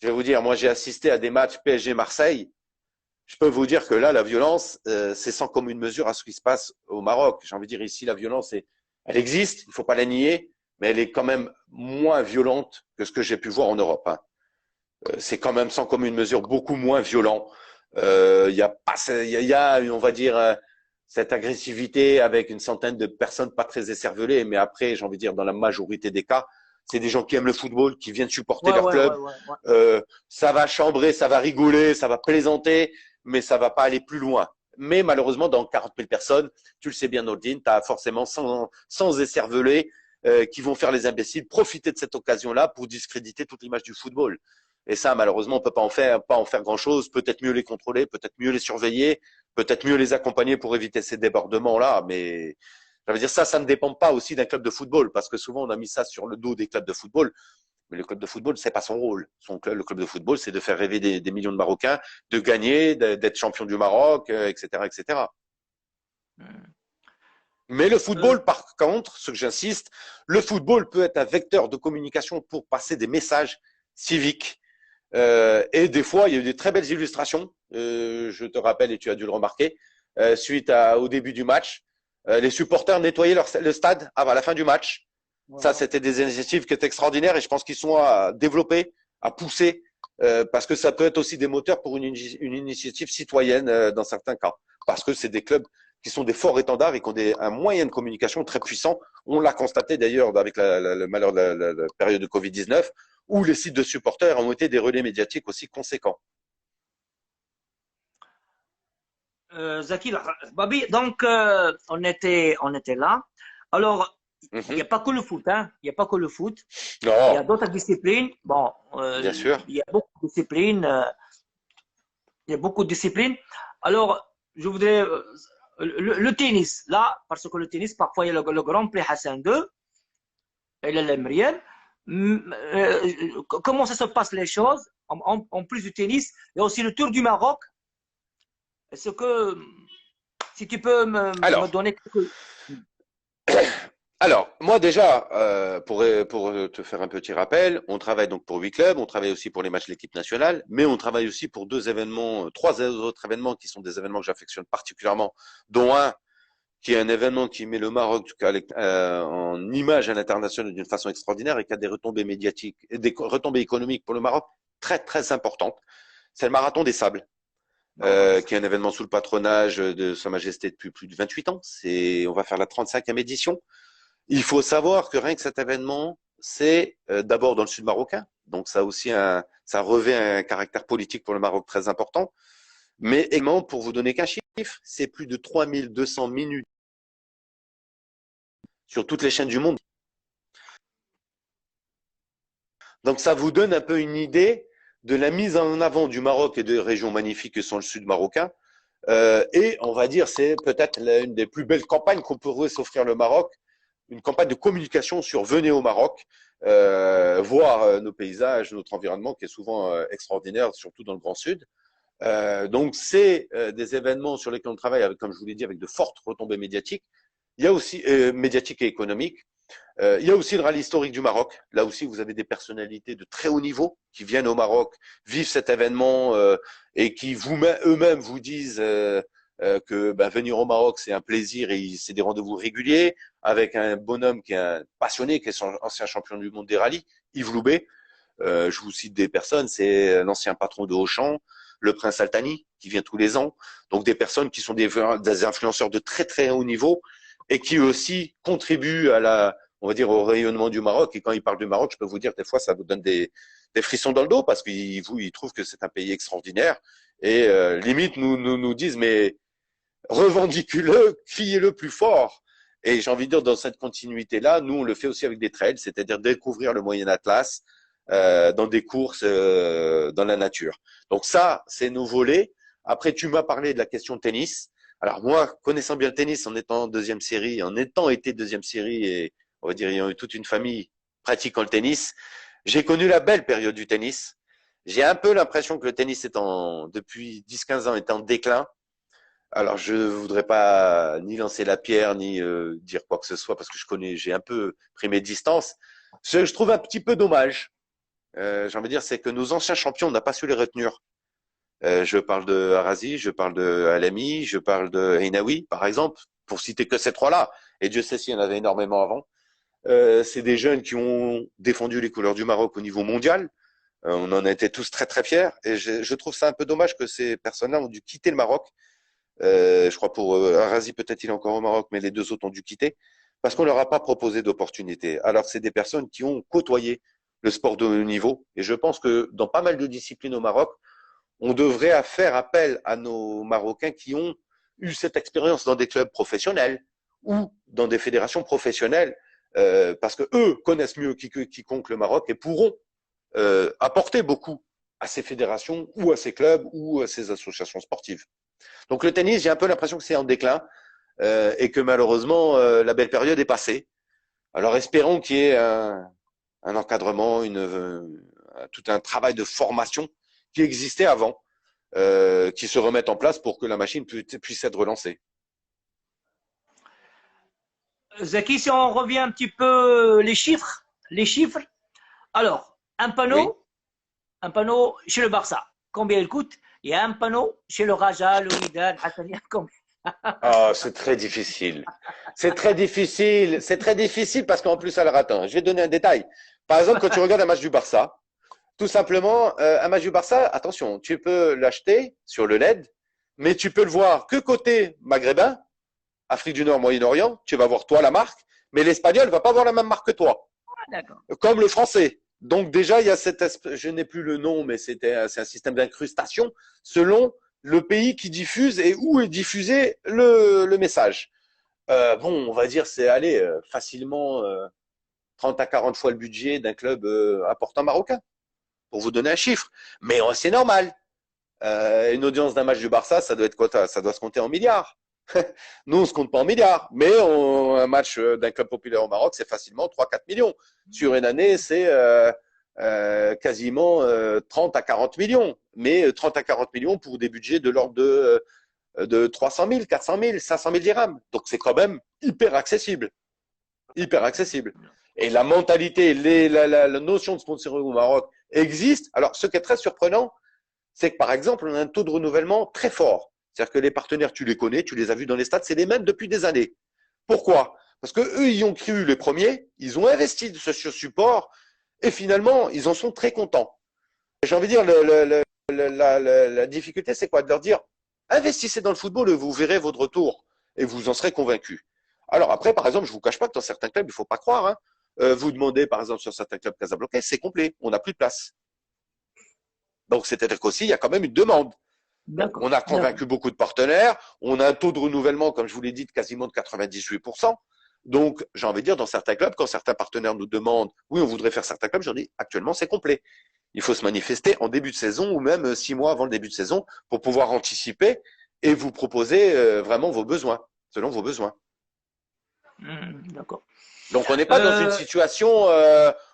je vais vous dire, moi j'ai assisté à des matchs PSG Marseille. Je peux vous dire que là, la violence, c'est sans commune mesure à ce qui se passe au Maroc. J'ai envie de dire ici, la violence, elle existe, il ne faut pas la nier, mais elle est quand même moins violente que ce que j'ai pu voir en Europe. Hein. C'est quand même sans commune mesure beaucoup moins violent. Il y a pas, y a, on va dire, cette agressivité avec une centaine de personnes pas très écervelées, mais après, j'ai envie de dire, dans la majorité des cas, c'est des gens qui aiment le football, qui viennent supporter leur club. Ça va chambrer, ça va rigoler, ça va plaisanter, mais ça va pas aller plus loin. Mais malheureusement, dans 40 000 personnes, tu le sais bien, Nordine, tu as forcément 100 écervelés qui vont faire les imbéciles, profiter de cette occasion-là pour discréditer toute l'image du football. Et ça, malheureusement, on peut pas en faire grand-chose. Peut-être mieux les contrôler, peut-être mieux les surveiller, peut-être mieux les accompagner pour éviter ces débordements-là. Mais ça veut dire ça ne dépend pas aussi d'un club de football, parce que souvent on a mis ça sur le dos des clubs de football. Mais le club de football, c'est pas son rôle. Le club de football, c'est de faire rêver des millions de Marocains, de gagner, d'être champion du Maroc, etc., etc. Mais le football, par contre, ce que j'insiste, le football peut être un vecteur de communication pour passer des messages civiques. Et des fois, il y a eu des très belles illustrations. Je te rappelle, et tu as dû le remarquer, suite au début du match, les supporters nettoyaient le stade avant la fin du match. Ça, c'était des initiatives qui étaient extraordinaires et je pense qu'ils sont à développer, à pousser, parce que ça peut être aussi des moteurs pour une initiative citoyenne dans certains cas. Parce que c'est des clubs qui sont des forts étendards et qui ont un moyen de communication très puissant. On l'a constaté d'ailleurs avec le malheur de la période de Covid-19, où les sites de supporters ont été des relais médiatiques aussi conséquents. Zaki, Babi, donc on était là. Alors, il n'y a pas que le foot, hein. Il n'y a pas que le foot. Non. Il y a d'autres disciplines. Bon, bien sûr. Il y a beaucoup de disciplines. Il y a beaucoup de disciplines. Alors, je voudrais le tennis, là, parce que le tennis, parfois, il y a le Grand Prix Hassan II et l'Emriel. Comment ça se passe les choses en plus du tennis, il y a aussi le Tour du Maroc. Est-ce que, si tu peux me donner quelques... Alors, moi déjà, pour te faire un petit rappel, on travaille donc pour 8 clubs, on travaille aussi pour les matchs de l'équipe nationale, mais on travaille aussi pour 3 autres événements qui sont des événements que j'affectionne particulièrement, dont un qui est un événement qui met le Maroc en image à l'international d'une façon extraordinaire et qui a des retombées médiatiques et des retombées économiques pour le Maroc très très importantes. C'est le Marathon des Sables. Qui est un événement sous le patronage de Sa Majesté depuis plus de 28 ans. On va faire la 35e édition. Il faut savoir que rien que cet événement, c'est d'abord dans le sud marocain. Donc ça aussi ça revêt un caractère politique pour le Maroc très important. Mais également, pour vous donner qu'un chiffre, c'est plus de 3200 minutes sur toutes les chaînes du monde. Donc ça vous donne un peu une idée de la mise en avant du Maroc et de régions magnifiques que sont le sud marocain. Et on va dire, c'est peut-être une des plus belles campagnes qu'on pourrait s'offrir le Maroc, une campagne de communication sur venez au Maroc, voir nos paysages, notre environnement qui est souvent extraordinaire, surtout dans le Grand Sud. Donc c'est des événements sur lesquels on travaille, avec, comme je vous l'ai dit, avec de fortes retombées médiatiques. Il y a aussi médiatiques et économiques. Il y a aussi le rallye historique du Maroc. Là aussi, vous avez des personnalités de très haut niveau qui viennent au Maroc, vivent cet événement et qui eux-mêmes vous disent que venir au Maroc, c'est un plaisir et c'est des rendez-vous réguliers avec un bonhomme qui est un passionné, qui est son ancien champion du monde des rallyes, Yves Loubet. Je vous cite des personnes, c'est l'ancien patron de Auchan, le prince Altani, qui vient tous les ans. Donc des personnes qui sont des influenceurs de très très haut niveau et qui aussi contribuent on va dire, au rayonnement du Maroc. Et quand ils parlent du Maroc, je peux vous dire, des fois, ça vous donne des frissons dans le dos parce qu'ils trouvent que c'est un pays extraordinaire. Et limite, nous disent, mais revendiquez-le, criez-le plus fort. Et j'ai envie de dire, dans cette continuité-là, nous, on le fait aussi avec des trails, c'est-à-dire découvrir le Moyen Atlas dans des courses dans la nature. Donc ça, c'est nos volets. Après, tu m'as parlé de la question tennis. Alors moi, connaissant bien le tennis, en étant deuxième série, en étant été deuxième série et on va dire ayant eu toute une famille pratiquant le tennis, j'ai connu la belle période du tennis. J'ai un peu l'impression que le tennis depuis 10-15 ans est en déclin. Alors, je voudrais pas ni lancer la pierre, ni dire quoi que ce soit, parce que j'ai un peu pris mes distances. Ce que je trouve un petit peu dommage, j'ai envie de dire, c'est que nos anciens champions, on n'a pas su les retenir. Je parle de Arazi, je parle de Alami, je parle de Heinaoui, par exemple, pour citer que ces trois-là. Et Dieu sait s'il y en avait énormément avant. C'est des jeunes qui ont défendu les couleurs du Maroc au niveau mondial. On en était tous très très fiers. Et je trouve ça un peu dommage que ces personnes-là ont dû quitter le Maroc. Je crois pour Arazi, peut-être il est encore au Maroc, mais les deux autres ont dû quitter parce qu'on leur a pas proposé d'opportunité. Alors c'est des personnes qui ont côtoyé le sport de haut niveau. Et je pense que dans pas mal de disciplines au Maroc, on devrait faire appel à nos Marocains qui ont eu cette expérience dans des clubs professionnels ou dans des fédérations professionnelles, parce que eux connaissent mieux quiconque le Maroc et pourront apporter beaucoup à ces fédérations ou à ces clubs ou à ces associations sportives. Donc le tennis, j'ai un peu l'impression que c'est en déclin et que malheureusement la belle période est passée. Alors espérons qu'il y ait un encadrement, tout un travail de formation qui existait avant, qui se remette en place pour que la machine puisse être relancée. Zaki, si on revient un petit peu les chiffres. Alors, Oui. un panneau chez le Barça, combien il coûte? Il y a un panneau chez le Raja, le Wydad, Hassania, combien? Ah, c'est très difficile. C'est très difficile. C'est très difficile parce qu'en plus, alors attends, je vais te donner un détail. Par exemple, quand tu regardes un match du Barça, tout simplement, un match du Barça, attention, tu peux l'acheter sur le LED, mais tu peux le voir que côté maghrébin, Afrique du Nord, Moyen-Orient, tu vas voir toi la marque, mais l'Espagnol va pas voir la même marque que toi, D'accord. comme le Français. Donc déjà, il y a je n'ai plus le nom, mais c'est un système d'incrustation selon le pays qui diffuse et où est diffusé le message. Bon, on va dire c'est aller facilement 30 à 40 fois le budget d'un club important marocain, pour vous donner un chiffre. Mais c'est normal. Une audience d'un match du Barça, ça doit être quoi? Ça doit se compter en milliards. Nous, on se compte pas en milliards, mais un match d'un club populaire au Maroc, c'est facilement 3-4 millions. Sur une année, c'est quasiment 30 à 40 millions. Mais 30 à 40 millions pour des budgets de l'ordre de 300 000, 400 000, 500 000 dirhams. Donc, c'est quand même hyper accessible. Hyper accessible. Et la mentalité, la notion de sponsoring au Maroc existe. Alors, ce qui est très surprenant, c'est que, par exemple, on a un taux de renouvellement très fort. C'est-à-dire que les partenaires, tu les connais, tu les as vus dans les stades, c'est les mêmes depuis des années. Pourquoi? Parce que eux, ils ont cru les premiers, ils ont investi sur ce support, et finalement, ils en sont très contents. J'ai envie de dire, la difficulté, c'est quoi? De leur dire, investissez dans le football et vous verrez votre retour, et vous en serez convaincus. Alors après, par exemple, je vous cache pas que dans certains clubs, il faut pas croire, hein. Vous demandez, par exemple, sur certains clubs Casablanca, c'est complet, on n'a plus de place. Donc, c'est-à-dire qu'aussi, il y a quand même une demande. Donc, on a convaincu beaucoup de partenaires. On a un taux de renouvellement, comme je vous l'ai dit, de quasiment de 98%. Donc, j'ai envie de dire, dans certains clubs, quand certains partenaires nous demandent, oui, on voudrait faire certains clubs, je leur dis, actuellement, c'est complet. Il faut se manifester en début de saison ou même 6 mois avant le début de saison pour pouvoir anticiper et vous proposer vraiment vos besoins, selon vos besoins. D'accord. Donc, on n'est pas dans une situation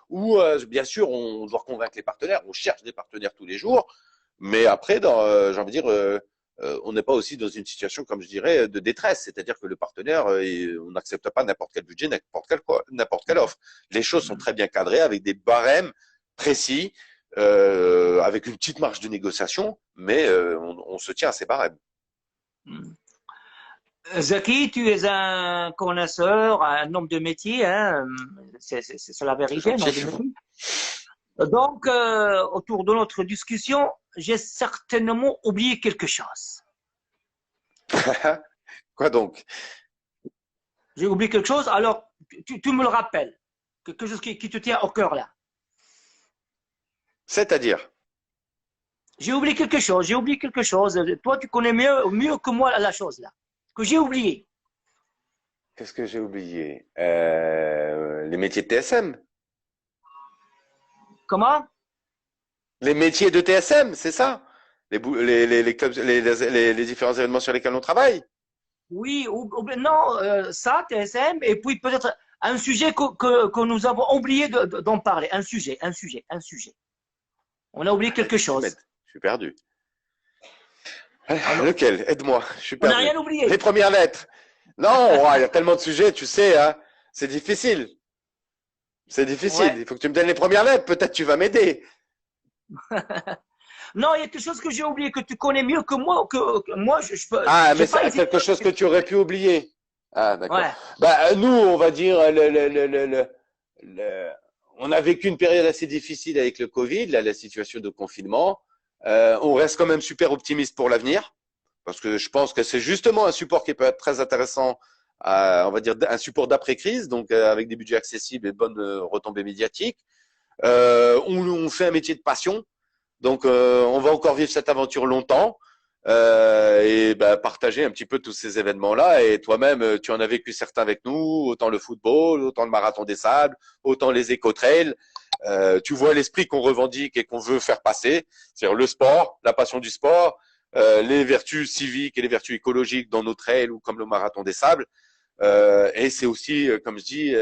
où, bien sûr, on doit convaincre les partenaires. On cherche des partenaires tous les jours. Mais après, j'ai envie de dire, on n'est pas aussi dans une situation, comme je dirais, de détresse. C'est-à-dire que le partenaire, on n'accepte pas n'importe quel budget, n'importe quelle offre. Les choses sont très bien cadrées avec des barèmes précis, avec une petite marge de négociation, mais on se tient à ces barèmes. Zaki, tu es un connaisseur, un homme de métier, hein, c'est la vérité. Donc, autour de notre discussion, j'ai certainement oublié quelque chose. Quoi donc? J'ai oublié quelque chose, alors tu me le rappelles. Quelque chose qui te tient au cœur là. C'est-à-dire? J'ai oublié quelque chose. Toi, tu connais mieux que moi la chose là. que j'ai oublié. Qu'est-ce que j'ai oublié? Les métiers de TSM. Comment? Les métiers de TSM, c'est ça? Les clubs, les différents événements sur lesquels on travaille. Oui, non, ça, TSM, et puis peut-être un sujet que nous avons oublié d'en parler. Un sujet. On a oublié quelque chose. Je suis perdu. Alors, lequel? Aide-moi, je suis on n'a perdu. rien oublié. Les premières lettres. Non, il y a tellement de sujets, tu sais, hein. C'est difficile. C'est difficile. Ouais. Il faut que tu me donnes les premières lettres. Peut-être tu vas m'aider. Non, il y a quelque chose que j'ai oublié, que tu connais mieux que moi. Que moi, je peux. Ah, mais c'est quelque chose que tu aurais pu oublier. Ah, d'accord. Ouais. Bah, nous, on va dire, on a vécu une période assez difficile avec le Covid, là, la situation de confinement. On reste quand même super optimiste pour l'avenir, parce que je pense que c'est justement un support qui peut être très intéressant, on va dire un support d'après-crise, donc avec des budgets accessibles et de bonnes retombées médiatiques. On fait un métier de passion, donc on va encore vivre cette aventure longtemps. Et partager un petit peu tous ces événements-là. Et toi-même, tu en as vécu certains avec nous, autant le football, autant le marathon des sables, autant les éco-trails. Tu vois l'esprit qu'on revendique et qu'on veut faire passer, c'est-à-dire le sport, la passion du sport, les vertus civiques et les vertus écologiques dans nos trails ou comme le marathon des sables. Et c'est aussi, comme je dis,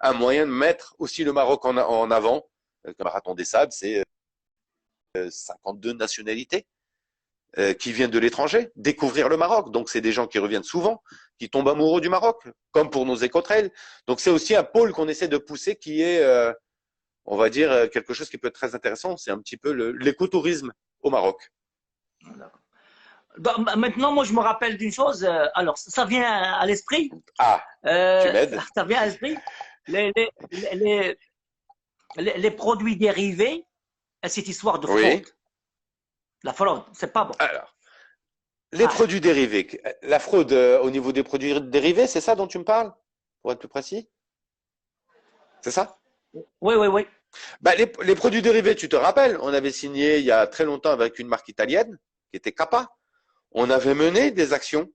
un moyen de mettre aussi le Maroc en avant. Le marathon des sables, c'est 52 nationalités qui viennent de l'étranger, découvrir le Maroc. Donc, c'est des gens qui reviennent souvent, qui tombent amoureux du Maroc, comme pour nos éco-trails. Donc, c'est aussi un pôle qu'on essaie de pousser qui est, on va dire, quelque chose qui peut être très intéressant. C'est un petit peu l'écotourisme au Maroc. Donc, maintenant, moi, je me rappelle d'une chose. Alors, ça vient à l'esprit. Ah, tu m'aides. Ça vient à l'esprit. Les produits dérivés, cette histoire de fraude. Oui. La fraude, c'est pas bon. Alors, les produits dérivés. La fraude au niveau des produits dérivés, c'est ça dont tu me parles? Pour être plus précis? C'est ça? Oui. Les produits dérivés, tu te rappelles, on avait signé il y a très longtemps avec une marque italienne qui était Kappa. On avait mené des actions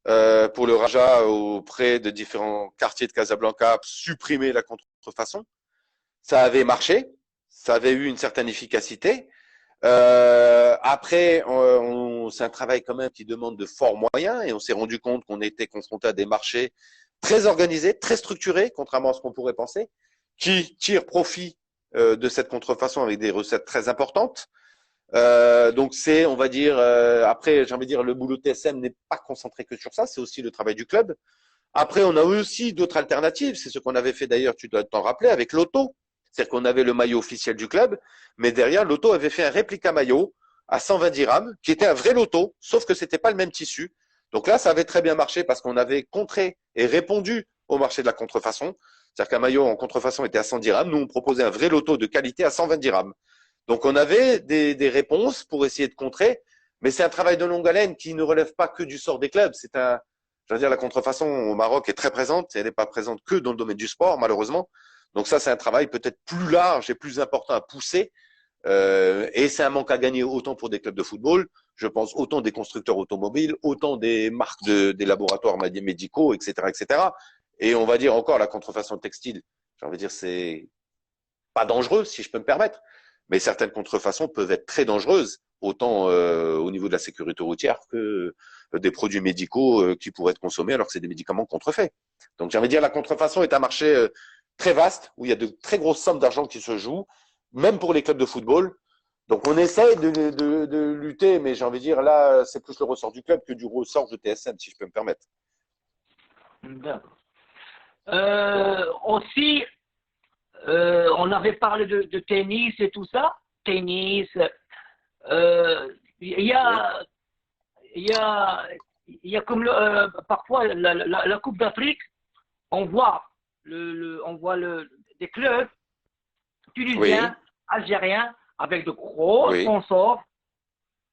pour le Raja auprès de différents quartiers de Casablanca, supprimer la contrefaçon. Ça avait marché, ça avait eu une certaine efficacité. Après, c'est un travail quand même qui demande de forts moyens et on s'est rendu compte qu'on était confronté à des marchés très organisés, très structurés, contrairement à ce qu'on pourrait penser, qui tirent profit de cette contrefaçon avec des recettes très importantes. Donc c'est, on va dire, après, j'ai envie de dire, le boulot TSM n'est pas concentré que sur ça, c'est aussi le travail du club. Après, on a aussi d'autres alternatives, c'est ce qu'on avait fait d'ailleurs, tu dois t'en rappeler, avec l'auto. C'est-à-dire qu'on avait le maillot officiel du club, mais derrière, l'auto avait fait un réplica maillot à 120 dirhams, qui était un vrai loto, sauf que c'était pas le même tissu. Donc là, ça avait très bien marché parce qu'on avait contré et répondu au marché de la contrefaçon. C'est-à-dire qu'un maillot en contrefaçon était à 100 dirhams. Nous, on proposait un vrai loto de qualité à 120 dirhams. Donc, on avait des réponses pour essayer de contrer, mais c'est un travail de longue haleine qui ne relève pas que du sort des clubs. Je veux dire, la contrefaçon au Maroc est très présente. Elle n'est pas présente que dans le domaine du sport, malheureusement. Donc ça, c'est un travail peut-être plus large et plus important à pousser. Et c'est un manque à gagner autant pour des clubs de football, je pense autant des constructeurs automobiles, autant des marques des laboratoires médicaux, etc., etc. Et on va dire encore la contrefaçon textile. J'ai envie de dire, c'est pas dangereux, si je peux me permettre. Mais certaines contrefaçons peuvent être très dangereuses, autant au niveau de la sécurité routière que des produits médicaux qui pourraient être consommés alors que c'est des médicaments contrefaits. Donc j'ai envie de dire, la contrefaçon est un marché très vaste, où il y a de très grosses sommes d'argent qui se jouent, même pour les clubs de football. Donc on essaie de lutter, mais j'ai envie de dire, là, c'est plus le ressort du club que du ressort de TSM, si je peux me permettre. D'accord. Aussi, on avait parlé de tennis et tout ça. Tennis. Il y a comme parfois la Coupe d'Afrique, on voit des clubs tunisiens, algériens, avec de gros sponsors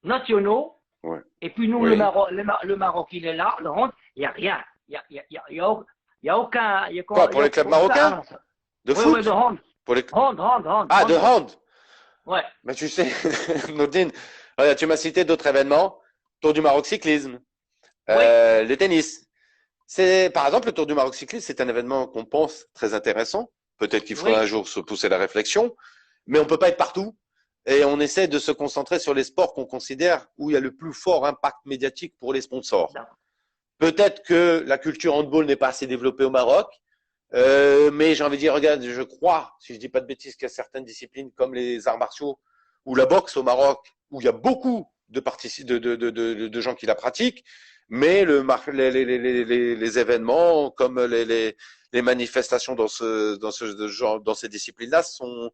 nationaux. Et puis nous, le Maroc, il est là, le Rwanda, il n'y a rien. Il y a aucun. Quoi, pour les clubs marocains? De foot? Oui, de hand. Hand. Ah, de hand? Ouais. Mais tu sais, Nourdine, tu m'as cité d'autres événements. Tour du Maroc cyclisme, Oui, Le tennis. C'est, par exemple, le Tour du Maroc cycliste, c'est un événement qu'on pense très intéressant. Peut-être qu'il faudra un oui, jour se pousser la réflexion, mais on peut pas être partout. Et on essaie de se concentrer sur les sports qu'on considère où il y a le plus fort impact médiatique pour les sponsors. d'accord. Peut-être que la culture handball n'est pas assez développée au Maroc, mais j'ai envie de dire, regarde, je crois, si je dis pas de bêtises, qu'il y a certaines disciplines comme les arts martiaux ou la boxe au Maroc, où il y a beaucoup de gens qui la pratiquent, mais les événements comme les manifestations dans ce genre, dans ces disciplines-là sont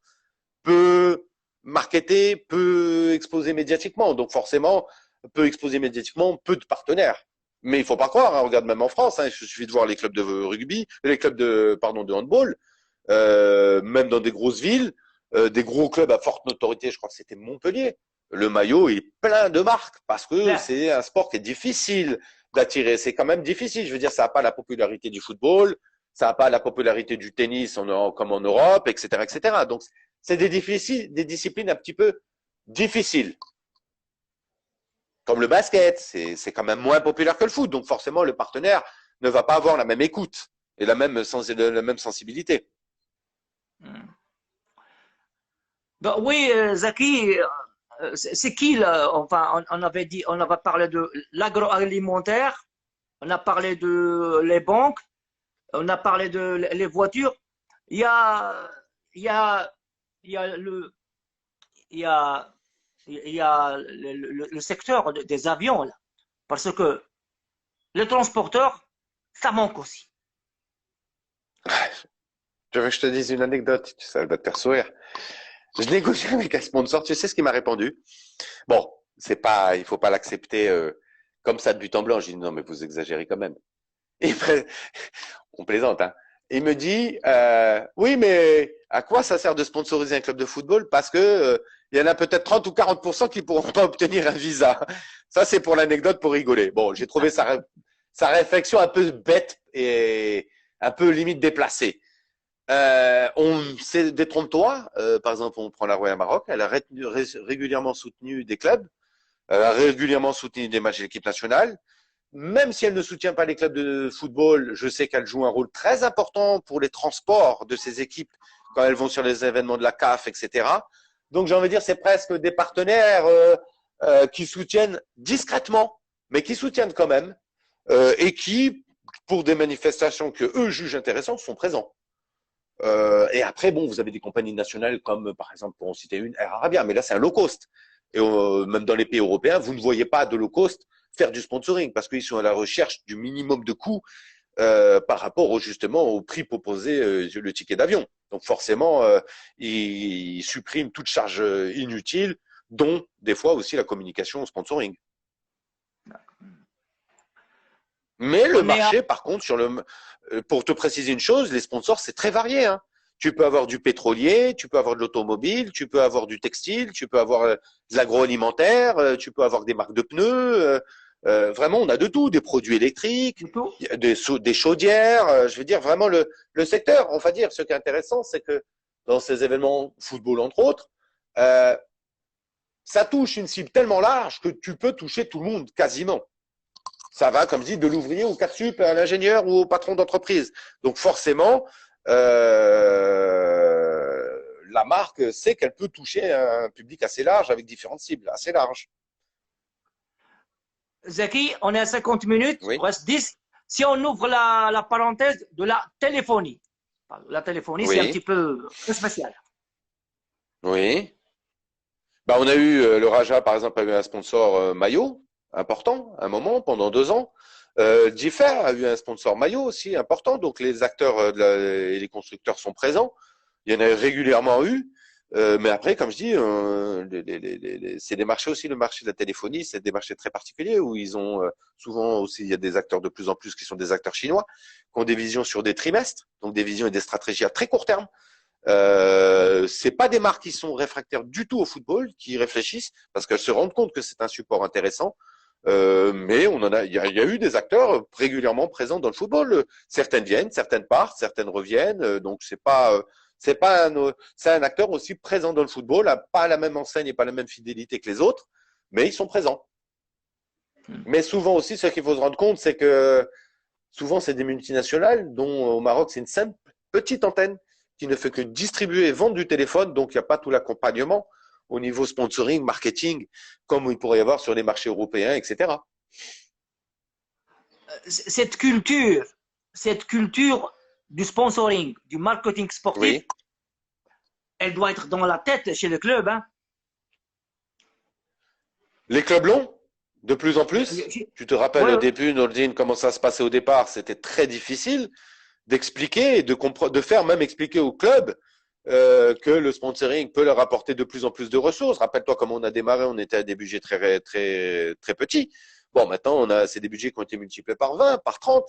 peu marketés, peu exposés médiatiquement. Donc forcément, peu exposés médiatiquement, peu de partenaires. Mais il faut pas croire, hein, regarde même en France, hein, il suffit de voir les clubs de rugby, les clubs de handball, même dans des grosses villes, des gros clubs à forte notoriété, je crois que c'était Montpellier. Le maillot est plein de marques parce que Claire. c'est un sport qui est difficile d'attirer. C'est quand même difficile. Je veux dire, ça n'a pas la popularité du football, ça n'a pas la popularité du tennis comme en Europe, etc., etc. Donc c'est des disciplines un petit peu difficiles. Comme le basket, c'est quand même moins populaire que le foot. Donc forcément, le partenaire ne va pas avoir la même écoute et la même sensibilité. Hmm. Donc, oui, Zaki, c'est qui là? Enfin, on avait dit, on avait parlé de l'agroalimentaire, on a parlé de les banques, on a parlé de les voitures. Il y a, il y a, il y a le, il y a, il y a le secteur des avions là, parce que les transporteurs, ça manque aussi. Je veux que je te dise une anecdote, ça va te faire sourire. Je négocie avec un sponsor, tu sais ce qu'il m'a répondu? Bon, c'est pas, il faut pas l'accepter comme ça de but en blanc. J'ai dit non, mais vous exagérez quand même. Et on plaisante, hein. Il me dit, oui, mais à quoi ça sert de sponsoriser un club de football? Parce que il y en a peut-être 30 ou 40% qui pourront pas obtenir un visa. Ça, c'est pour l'anecdote, pour rigoler. Bon, j'ai trouvé sa réflexion un peu bête et un peu limite déplacée. Détrompe-toi. Par exemple, on prend la Royal Maroc. Elle a régulièrement soutenu des clubs. Elle a régulièrement soutenu des matchs de l'équipe nationale. Même si elle ne soutient pas les clubs de football, je sais qu'elle joue un rôle très important pour les transports de ces équipes quand elles vont sur les événements de la CAF, etc. Donc j'ai envie de dire, c'est presque des partenaires qui soutiennent discrètement, mais qui soutiennent quand même, et qui, pour des manifestations que eux jugent intéressantes, sont présents. Et après, bon, vous avez des compagnies nationales comme, par exemple, pour en citer une, Air Arabia, mais là, c'est un low cost. Et même dans les pays européens, vous ne voyez pas de low cost faire du sponsoring parce qu'ils sont à la recherche du minimum de coûts par rapport justement au prix proposé le ticket d'avion. Donc forcément, ils suppriment toute charge inutile, dont des fois aussi la communication au sponsoring. Mais le On est à, marché, par contre, pour te préciser une chose, les sponsors, c'est très varié, hein. Tu peux avoir du pétrolier, tu peux avoir de l'automobile, tu peux avoir du textile, tu peux avoir de l'agroalimentaire, tu peux avoir des marques de pneus. Vraiment, on a de tout, des produits électriques, du tout. des chaudières. Je veux dire, vraiment, le secteur, on va dire, ce qui est intéressant, c'est que dans ces événements football, entre autres, euh, ça touche une cible tellement large que tu peux toucher tout le monde, quasiment. Ça va, comme je dis, de l'ouvrier au cadre sup, à l'ingénieur ou au patron d'entreprise. Donc forcément, la marque sait qu'elle peut toucher un public assez large avec différentes cibles assez larges. Zaki, on est à 50 minutes, il Oui, reste 10. Si on ouvre la parenthèse de la téléphonie, la téléphonie, c'est un petit oui, peu spécial. oui. Bah, on a eu le Raja, par exemple, a eu un sponsor maillot important, un moment, pendant 2 ans. Differ a eu un sponsor maillot aussi important, donc les acteurs et les constructeurs sont présents. Il y en a régulièrement eu, mais après, comme je dis, c'est des marchés aussi, le marché de la téléphonie, c'est des marchés très particuliers où ils ont souvent aussi, il y a des acteurs de plus en plus qui sont des acteurs chinois, qui ont des visions sur des trimestres, donc des visions et des stratégies à très court terme. C'est pas des marques qui sont réfractaires du tout au football, qui réfléchissent parce qu'elles se rendent compte que c'est un support intéressant. Mais il y a eu des acteurs régulièrement présents dans le football. Certaines viennent, certaines partent, certaines reviennent. Donc c'est un acteur aussi présent dans le football, pas la même enseigne et pas la même fidélité que les autres, mais ils sont présents. Mais souvent aussi, ce qu'il faut se rendre compte, c'est que souvent, c'est des multinationales dont au Maroc, c'est une simple petite antenne qui ne fait que distribuer et vendre du téléphone. Donc, il n'y a pas tout l'accompagnement au niveau sponsoring, marketing, comme il pourrait y avoir sur les marchés européens, etc. Cette culture du sponsoring, du marketing sportif, Oui. elle doit être dans la tête chez le club. Hein. Les clubs l'ont, de plus en plus. Tu te rappelles Ouais, au ouais. début, Nordine, comment ça se passait au départ. C'était très difficile d'expliquer et de faire même expliquer au club que le sponsoring peut leur apporter de plus en plus de ressources. Rappelle-toi comment on a démarré, on était à des budgets très petits. Bon, maintenant, c'est des budgets qui ont été multipliés par 20, par 30.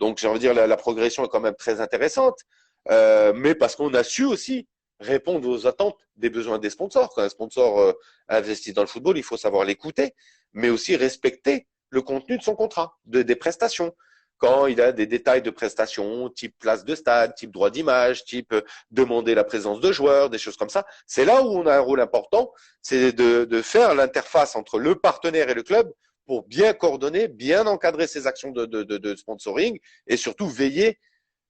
Donc, j'ai envie de dire, la progression est quand même très intéressante. Mais parce qu'on a su aussi répondre aux attentes des besoins des sponsors. Quand un sponsor investit dans le football, il faut savoir l'écouter, mais aussi respecter le contenu de son contrat, des prestations. Quand il a des détails de prestations, type place de stade, type droit d'image, type demander la présence de joueurs, des choses comme ça, c'est là où on a un rôle important, c'est de faire l'interface entre le partenaire et le club pour bien coordonner, bien encadrer ces actions de sponsoring et surtout veiller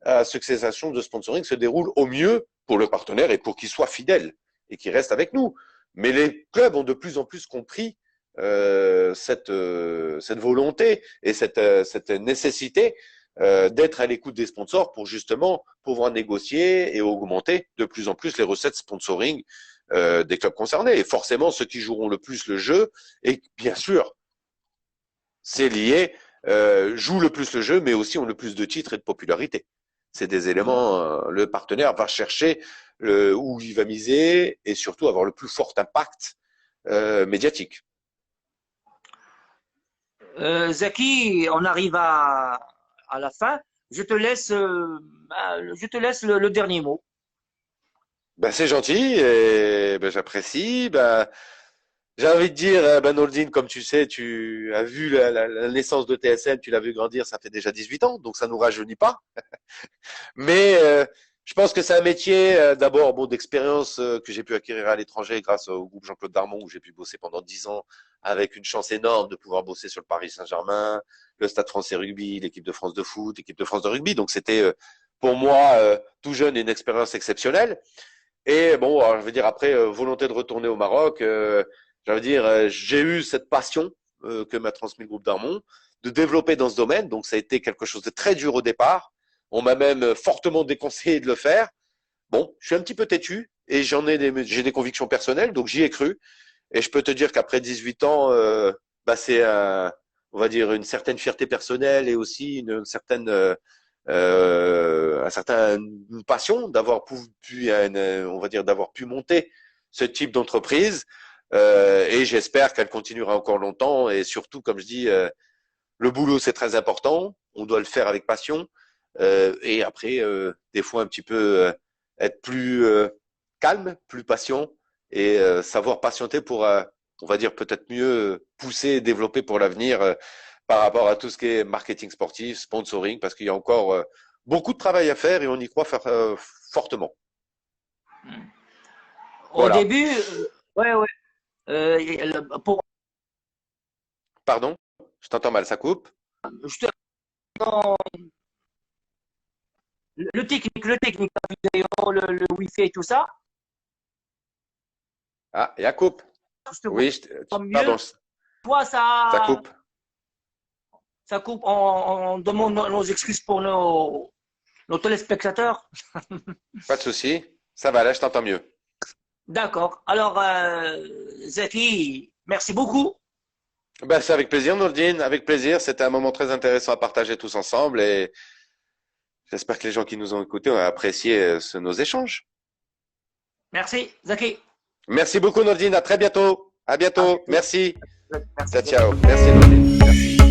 à ce que ces actions de sponsoring se déroulent au mieux pour le partenaire et pour qu'il soit fidèle et qu'il reste avec nous. Mais les clubs ont de plus en plus compris cette volonté et cette nécessité d'être à l'écoute des sponsors pour justement pouvoir négocier et augmenter de plus en plus les recettes sponsoring des clubs concernés. Et forcément, ceux qui joueront le plus le jeu, et bien sûr, c'est lié, jouent le plus le jeu, mais aussi ont le plus de titres et de popularité. C'est des éléments, le partenaire va chercher où il va miser et surtout avoir le plus fort impact médiatique. Zaki, on arrive à la fin. Je te laisse le dernier mot. Ben, c'est gentil et ben, j'apprécie. Ben, j'ai envie de dire, ben, Noldine, comme tu sais, tu as vu la naissance de TSM, tu l'as vu grandir, ça fait déjà 18 ans, donc ça nous rajeunit pas. Mais je pense que c'est un métier d'abord bon d'expérience que j'ai pu acquérir à l'étranger grâce au groupe Jean-Claude Darmon où j'ai pu bosser pendant 10 ans avec une chance énorme de pouvoir bosser sur le Paris Saint-Germain, le Stade Français Rugby, l'équipe de France de foot, l'équipe de France de rugby. Donc c'était pour moi tout jeune une expérience exceptionnelle. Et bon, alors, je veux dire après volonté de retourner au Maroc, je veux dire j'ai eu cette passion que m'a transmis le groupe Darmon de développer dans ce domaine. Donc ça a été quelque chose de très dur au départ. On m'a même fortement déconseillé de le faire. Bon, je suis un petit peu têtu et j'ai des convictions personnelles, donc j'y ai cru. Et je peux te dire qu'après 18 ans, bah c'est on va dire une certaine fierté personnelle et aussi une certaine une passion d'avoir on va dire d'avoir pu monter ce type d'entreprise. Et j'espère qu'elle continuera encore longtemps. Et surtout, comme je dis, le boulot c'est très important. On doit le faire avec passion. Et après, des fois un petit peu être plus calme, plus patient et savoir patienter pour, on va dire peut-être mieux pousser et développer pour l'avenir par rapport à tout ce qui est marketing sportif, sponsoring, parce qu'il y a encore beaucoup de travail à faire et on y croit fortement. Au Voilà. début, ouais, ouais. Pour, Pardon, je t'entends mal, ça coupe. je te, dans le technique, la vidéo, le Wi-Fi et tout ça, Ah, il y a coupe. je te Oui, vois mieux. pardon, Toi, ça coupe. ça coupe. On demande nos excuses pour nos téléspectateurs. Pas de souci. Ça va, là, je t'entends mieux. D'accord. Alors, Zaki, merci beaucoup. Ben, c'est avec plaisir, Nourdine, avec plaisir. C'était un moment très intéressant à partager tous ensemble et j'espère que les gens qui nous ont écoutés ont apprécié nos échanges. Merci, Zaki. Merci beaucoup, Nourdine. À très bientôt. À bientôt. À bientôt. Merci. Merci, Ciao, Zaki. ciao. Merci, Nourdine. Merci.